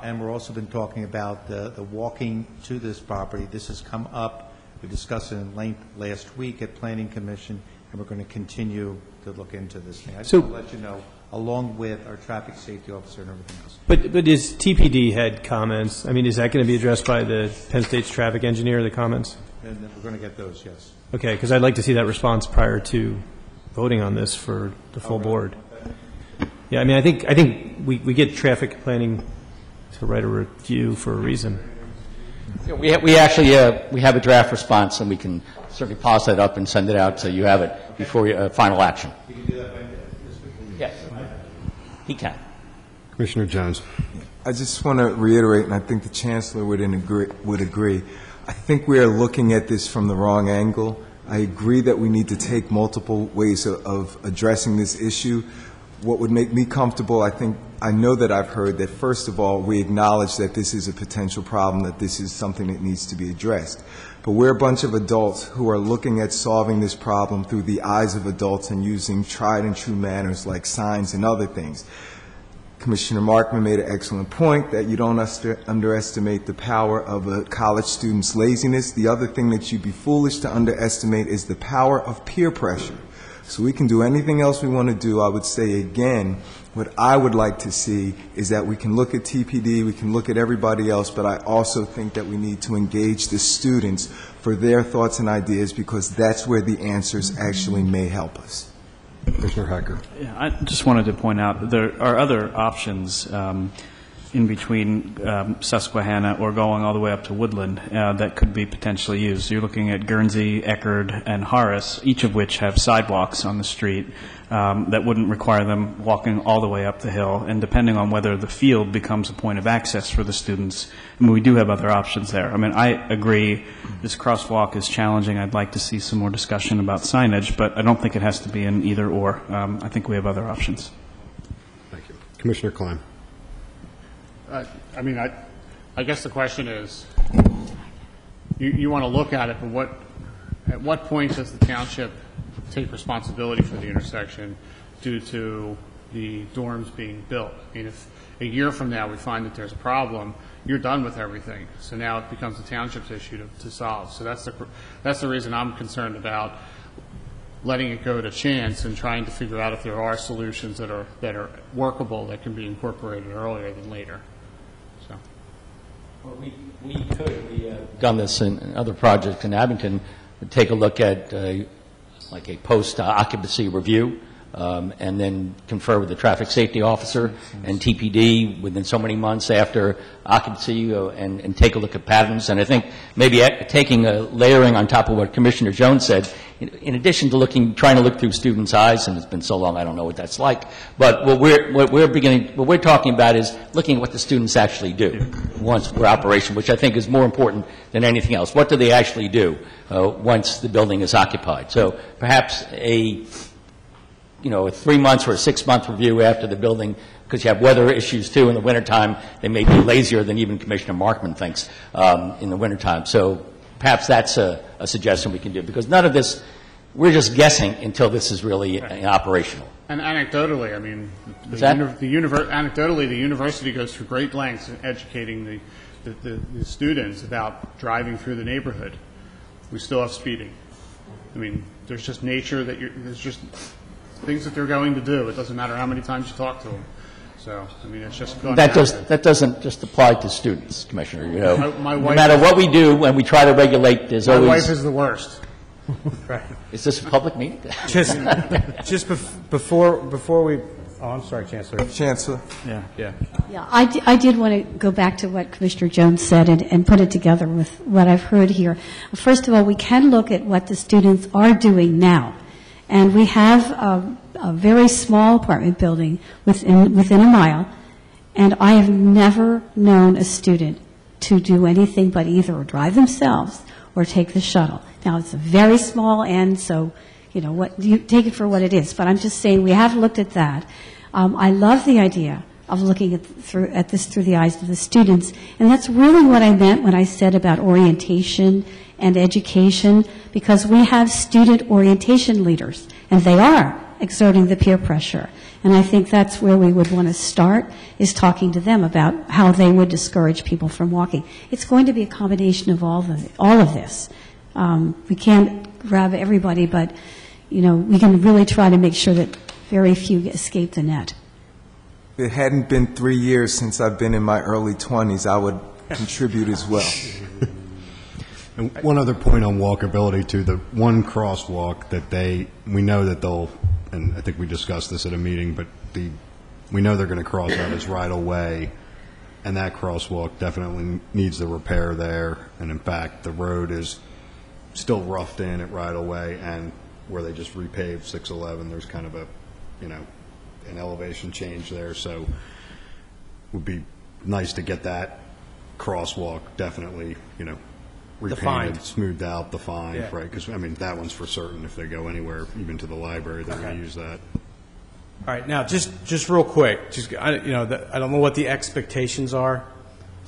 And we've also been talking about the walking to this property. This has come up. We discussed it in length last week at Planning Commission, and we're going to continue to look into this thing. I just want to let you know, along with our traffic safety officer and everything else. But is TPD had comments? I mean, is that going to be addressed by the Penn State's traffic engineer, the comments? And then we're going to get those, yes. Okay, because I'd like to see that response prior to voting on this for the full board. Yeah, I mean, I think we get traffic planning to write a review for a reason. We actually we have a draft response, and we can certainly pass that up and send it out so you have it before final action. You can do that by this week? Yes, he can. Commissioner Jones. I just want to reiterate, and I think the Chancellor would agree. I think we are looking at this from the wrong angle. I agree that we need to take multiple ways of addressing this issue. What would make me comfortable, I know that I've heard that, first of all, we acknowledge that this is a potential problem, that this is something that needs to be addressed. But we're a bunch of adults who are looking at solving this problem through the eyes of adults and using tried and true manners like signs and other things. Commissioner Markman made an excellent point that you don't underestimate the power of a college student's laziness. The other thing that you'd be foolish to underestimate is the power of peer pressure. So we can do anything else we want to do. I would say again, what I would like to see is that we can look at TPD, we can look at everybody else, but I also think that we need to engage the students for their thoughts and ideas, because that's where the answers actually may help us. Commissioner Hecker. Yeah, I just wanted to point out there are other options in between Susquehanna or going all the way up to Woodland that could be potentially used. You're looking at Guernsey, Eckerd, and Horace, each of which have sidewalks on the street that wouldn't require them walking all the way up the hill. And depending on whether the field becomes a point of access for the students, I mean, we do have other options there. I mean, I agree this crosswalk is challenging. I'd like to see some more discussion about signage, but I don't think it has to be an either or. I think we have other options. Thank you. Commissioner Klein. I guess the question is, you want to look at it, but at what point does the township take responsibility for the intersection due to the dorms being built? I mean, if a year from now we find that there's a problem, you're done with everything. So now it becomes the township's issue to solve. So that's the reason I'm concerned about letting it go to chance and trying to figure out if there are solutions that are workable that can be incorporated earlier than later. So. Well, we could. We've done this in other projects in Abington. Take a look at like a post-occupancy review, and then confer with the traffic safety officer and TPD within so many months after occupancy, and take a look at patterns. And I think maybe taking a layering on top of what Commissioner Jones said, in addition to trying to look through students' eyes, and it's been so long I don't know what that's like, but what we're talking about is looking at what the students actually do once we're operational, which I think is more important than anything else. What do they actually do once the building is occupied? So perhaps a 3 months or a 6 month review after the building, because you have weather issues too in the wintertime. They may be lazier than even Commissioner Markman thinks in the wintertime. So perhaps that's a suggestion we can do, because none of this, we're just guessing until this is really operational. And anecdotally, I mean, anecdotally, the university goes through great lengths in educating the students about driving through the neighborhood. We still have speeding. I mean, there's just nature there's just things that they're going to do. It doesn't matter how many times you talk to them. So, I mean, it's just going to happen. That doesn't just apply to students, Commissioner. My no wife, matter what we do when we try to regulate, there's always... My wife is the worst. Right. Is this a public meeting? Just before we... Oh, I'm sorry, Chancellor. Chancellor. Yeah, I did want to go back to what Commissioner Jones said and put it together with what I've heard here. First of all, we can look at what the students are doing now. And we have a very small apartment building within a mile, and I have never known a student to do anything but either drive themselves or take the shuttle. Now, it's a very small end, so, you take it for what it is. But I'm just saying we have looked at that. I love the idea of looking at this through the eyes of the students, and that's really what I meant when I said about orientation and education, because we have student orientation leaders, and they are exerting the peer pressure. And I think that's where we would want to start, is talking to them about how they would discourage people from walking. It's going to be a combination of all of this. We can't grab everybody, but, we can really try to make sure that very few escape the net. If it hadn't been 3 years since I've been in my early 20s, I would contribute as well. And one other point on walkability, too, the one crosswalk that we know that they'll, and I think we discussed this at a meeting, but we know they're going to cross that as right away, and that crosswalk definitely needs the repair there. And in fact, the road is still roughed in at right away, and where they just repaved 611, there's kind of an elevation change there. So it would be nice to get that crosswalk definitely, repainted, defined, smoothed out, defined, yeah. Right? Because, that one's for certain. If they go anywhere, even to the library, they're going to use that. All right. Now, just real quick, I don't know what the expectations are.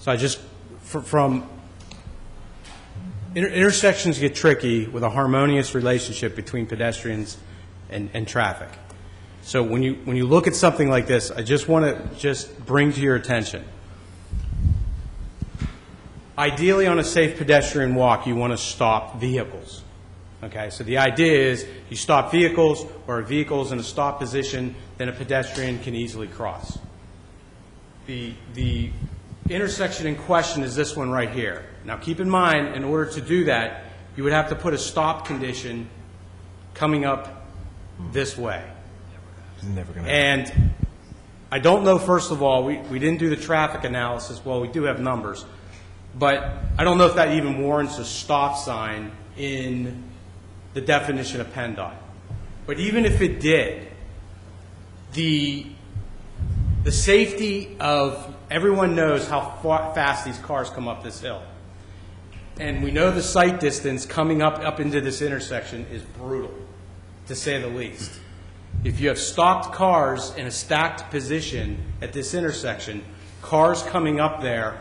So I just, from intersections get tricky with a harmonious relationship between pedestrians and traffic. So when you look at something like this, I just want to just bring to your attention. Ideally, on a safe pedestrian walk, you want to stop vehicles. Okay, so the idea is you stop vehicles, or a vehicle's in a stop position, then a pedestrian can easily cross. The intersection in question is this one right here. Now keep in mind, in order to do that, you would have to put a stop condition coming up this way. And I don't know, first of all, we didn't do the traffic analysis. Well, we do have numbers. But I don't know if that even warrants a stop sign in the definition of PennDOT. But even if it did, the safety of everyone knows how fast these cars come up this hill. And we know the sight distance coming up into this intersection is brutal, to say the least. If you have stopped cars in a stacked position at this intersection, cars coming up there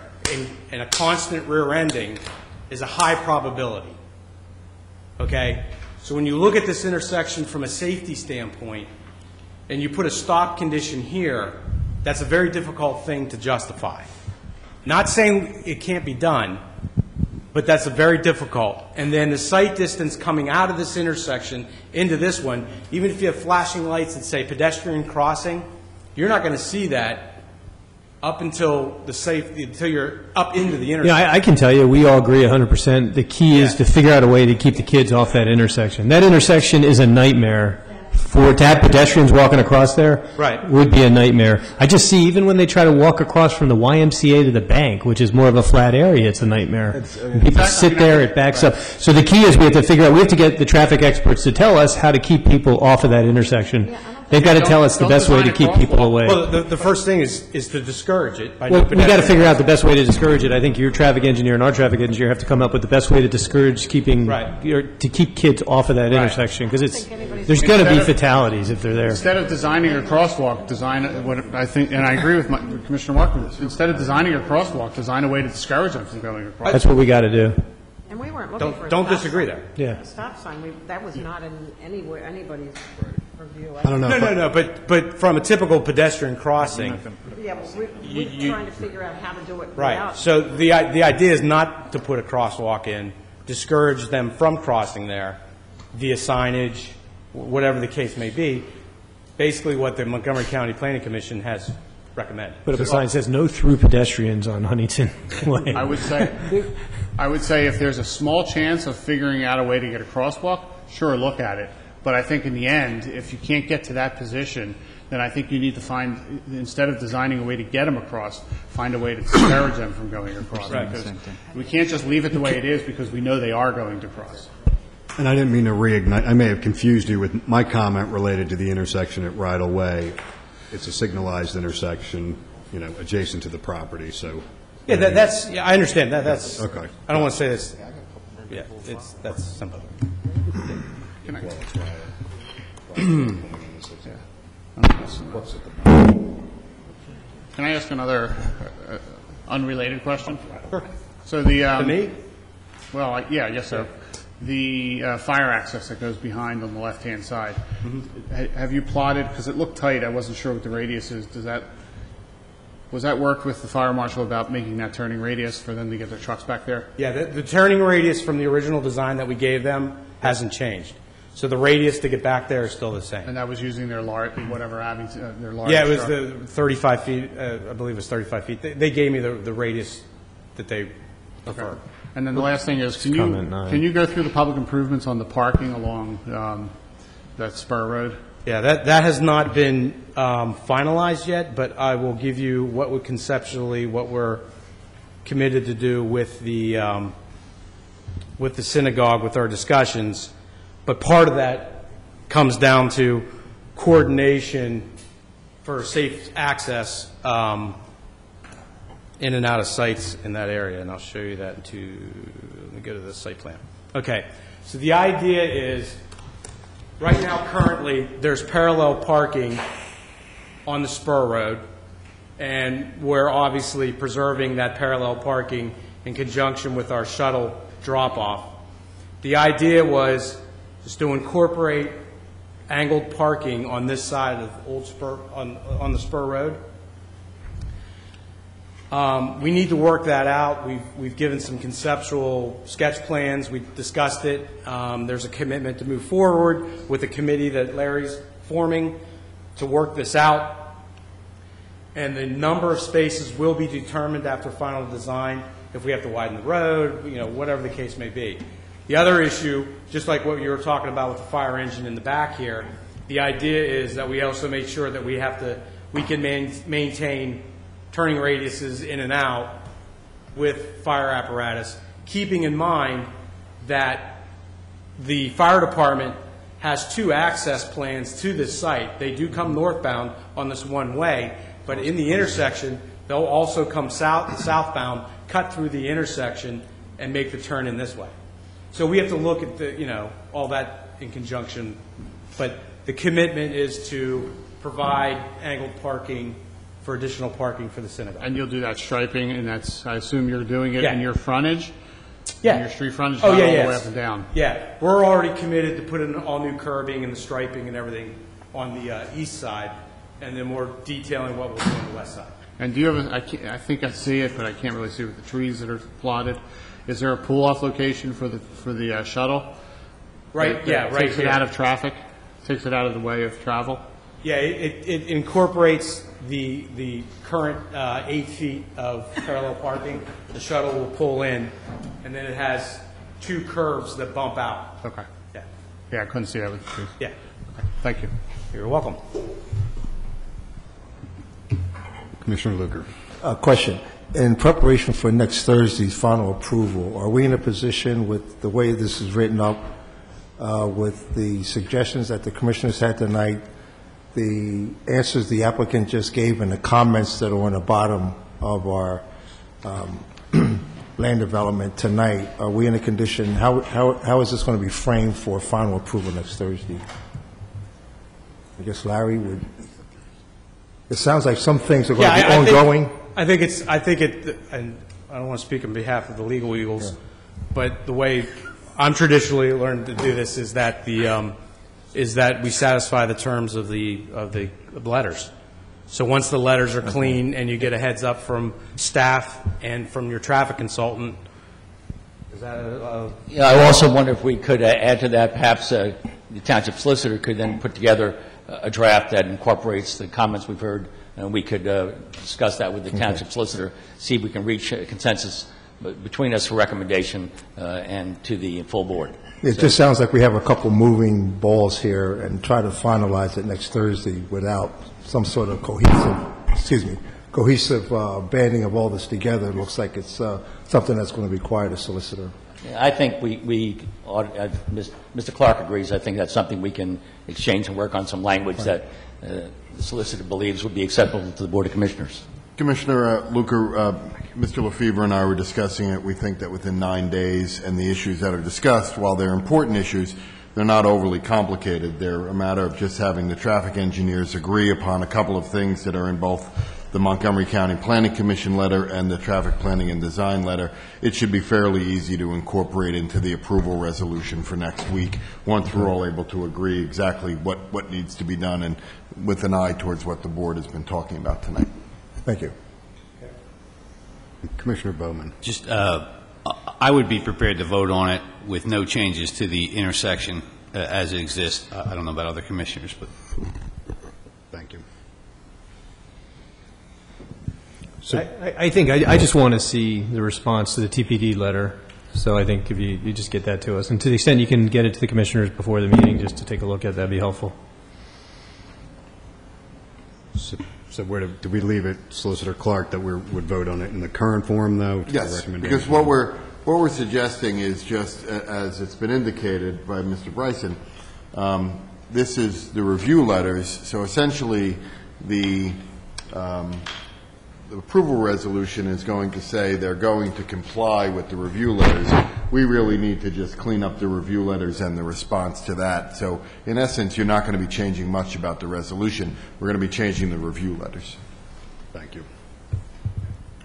in a constant rear-ending is a high probability. Okay? So when you look at this intersection from a safety standpoint, and you put a stop condition here, that's a very difficult thing to justify. Not saying it can't be done, but that's a very difficult. And then the sight distance coming out of this intersection into this one, even if you have flashing lights that say pedestrian crossing, you're not going to see that up until you're up into the intersection. Yeah, I can tell you, we all agree 100%. The key is to figure out a way to keep the kids off that intersection. That intersection is a nightmare. To have pedestrians walking across there would be a nightmare. I just see, even when they try to walk across from the YMCA to the bank, which is more of a flat area, it's a nightmare. People sit there, it backs up. So the key is we have to get the traffic experts to tell us how to keep people off of that intersection. They've got to tell us the best way to keep people away. Well, the first thing is to discourage it. Well, we've got to figure out the best way to discourage it. I think your traffic engineer and our traffic engineer have to come up with the best way to discourage to keep kids off of that intersection, because there's going to be fatalities if they're there. Instead of designing a crosswalk, what I think, and I agree with Commissioner Markham, instead of designing a crosswalk, design a way to discourage them from going across. That's what we got to do. And we weren't looking for a don't stop disagree sign. there. Yeah. A stop sign, that was not in anybody's review. I don't know. No, but from a typical pedestrian crossing. Yeah, well, we're trying to figure out how to do it. Right. So the idea is not to put a crosswalk in, discourage them from crossing there via signage, whatever the case may be. Basically what the Montgomery County Planning Commission has recommended. But if a sign says no through pedestrians on Huntington Way. I would say if there's a small chance of figuring out a way to get a crosswalk, sure, look at it. But I think in the end, if you can't get to that position, then I think you need to find, instead of designing a way to get them across, find a way to discourage them from going across. Right. Because we can't just leave it the way it is because we know they are going to cross. And I didn't mean to reignite. I may have confused you with my comment related to the intersection at Rydell Way. It's a signalized intersection, adjacent to the property, so. Yeah, I understand that. That's okay. I don't want to say this. Yeah, that's simple. Can I ask another unrelated question? Sure. So the to me? Well, yes, sir. The fire access that goes behind on the left-hand side. Mm-hmm. Have you plotted? Because it looked tight. I wasn't sure what the radius is. Was that worked with the fire marshal about making that turning radius for them to get their trucks back there? Yeah, the turning radius from the original design that we gave them hasn't changed. So the radius to get back there is still the same. And that was using their large. Yeah, it was the 35 feet. I believe it was 35 feet. They gave me the radius that they prefer. Okay. And then the last thing is, can you go through the public improvements on the parking along that spur road? Yeah, that has not been finalized yet, but I will give you what we're committed to do with the synagogue with our discussions. But part of that comes down to coordination for safe access in and out of sites in that area, and I'll show you that let me go to the site plan. Okay, so the idea is, right now currently there's parallel parking on the spur road, and we're obviously preserving that parallel parking in conjunction with our shuttle drop-off. The idea was just to incorporate angled parking on this side of Old Spur, on the Spur Road. We need to work that out. We've given some conceptual sketch plans. We've discussed it. There's a commitment to move forward with a committee that Larry's forming to work this out. And the number of spaces will be determined after final design, if we have to widen the road, whatever the case may be. The other issue, just like what you were talking about with the fire engine in the back here, the idea is that we also make sure that we can maintain turning radiuses in and out with fire apparatus, keeping in mind that the fire department has 2 access plans to this site. They do come northbound on this one way, but in the intersection, they'll also come southbound, cut through the intersection, and make the turn in this way. So we have to look at all that in conjunction, but the commitment is to provide angled parking for additional parking for the synagogue. And you'll do that striping, and I assume you're doing it in your frontage? Yeah. In your street frontage, all the way up and down? Yeah. We're already committed to put in all new curbing and the striping and everything on the east side, and then we're detailing what we'll do on the west side. And do you have I think I see it, but I can't really see with the trees that are plotted. Is there a pull-off location for the shuttle? Right, right takes here. It out of traffic? Takes it out of the way of travel? Yeah, it incorporates the current 8 feet of parallel parking. The shuttle will pull in, and then it has 2 curves that bump out. Okay. Yeah. Yeah, I couldn't see that with the trees. Yeah. Okay. Thank you. You're welcome. Commissioner Luker. Question. In preparation for next Thursday's final approval, are we in a position with the way this is written up, with the suggestions that the commissioners had tonight, the answers the applicant just gave, and the comments that are on the bottom of our land development tonight, are we in a condition, how is this going to be framed for final approval next Thursday? I guess Larry would, it sounds like some things are going to be ongoing. I think and I don't want to speak on behalf of the legal eagles, but the way I'm traditionally learned to do this is that we satisfy the terms of the letters. So once the letters are clean and you get a heads up from staff and from your traffic consultant, is that Yeah, I also wonder if we could add to that, perhaps the township solicitor could then put together a draft that incorporates the comments we've heard, and we could discuss that with the township solicitor, see if we can reach a consensus between us for recommendation and to the full board. It just sounds like we have a couple moving balls here, and try to finalize it next Thursday without some sort of cohesive banding of all this together. It looks like it's something that's going to require the solicitor. I think we ought, Mr. Clark agrees, I think that's something we can exchange and work on some language that the solicitor believes would be acceptable to the Board of Commissioners. Commissioner Luker, Mr. Lefevre and I were discussing it. We think that within 9 days, and the issues that are discussed, while they're important issues, they're not overly complicated. They're a matter of just having the traffic engineers agree upon a couple of things that are in both the Montgomery County Planning Commission letter and the Traffic Planning and Design letter. It should be fairly easy to incorporate into the approval resolution for next week, once we're all able to agree exactly what needs to be done, and with an eye towards what the board has been talking about tonight. Thank you. Commissioner Bowman. Just, I would be prepared to vote on it with no changes to the intersection as it exists. I don't know about other commissioners, but. Thank you. So I think I just want to see the response to the TPD letter. So I think if you just get that to us, and to the extent you can get it to the commissioners before the meeting, just to take a look at, that'd be helpful. So where do we leave it, Solicitor Clark, that we would vote on it in the current form, though? To Yes, the recommendation? because what we're suggesting is just, as it's been indicated by Mr. Bryson, this is the review letters. So essentially, the approval resolution is going to say they're going to comply with the review letters. We really need to just clean up the review letters and the response to that. So in essence, you're not going to be changing much about the resolution. We're going to be changing the review letters. Thank you.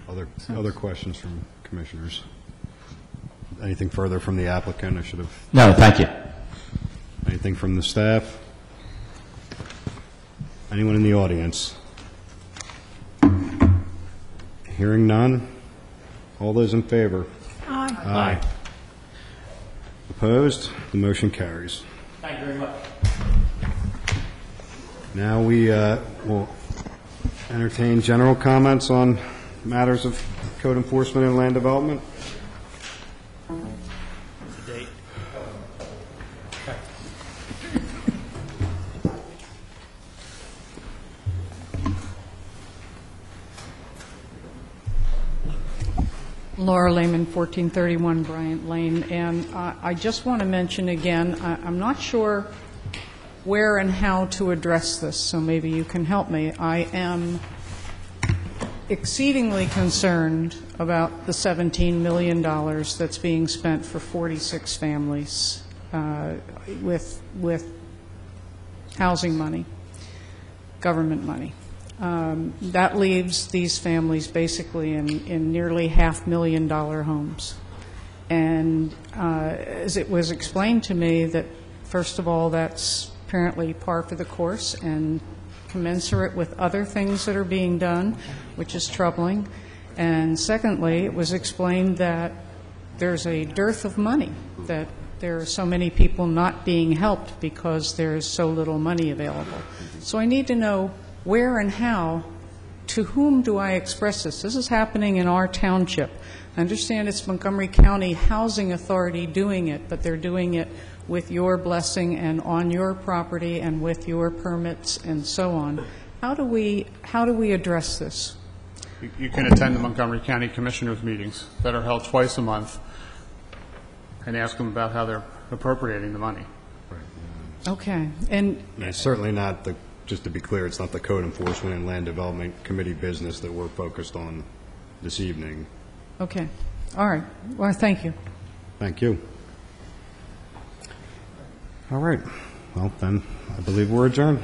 Other questions from commissioners? Anything further from the applicant? I should have. No, thank you. Anything from the staff? Anyone in the audience? Hearing none. All those in favor? Aye. Aye. Opposed? The motion carries. Thank you very much. Now we will entertain general comments on matters of code enforcement and land development. Laura Lehman, 1431 Bryant Lane, and I just want to mention again, I'm not sure where and how to address this, so maybe you can help me. I am exceedingly concerned about the $17 million that's being spent for 46 families with housing money, government money. That leaves these families basically in nearly $500,000 homes. And as it was explained to me that, first of all, that's apparently par for the course and commensurate with other things that are being done, which is troubling. And secondly, it was explained that there's a dearth of money, that there are so many people not being helped because there's so little money available. So I need to know where and how, to whom do I express this? This is happening in our township. I understand it's Montgomery County Housing Authority doing it, but they're doing it with your blessing and on your property and with your permits and so on. How do we address this? You can attend the Montgomery County Commissioners meetings that are held twice a month and ask them about how they're appropriating the money. Okay. And it's certainly not the, just to be clear, it's not the Code Enforcement and Land Development Committee business that we're focused on this evening. Okay. All right. Well, thank you. Thank you. All right. Well, then, I believe we're adjourned.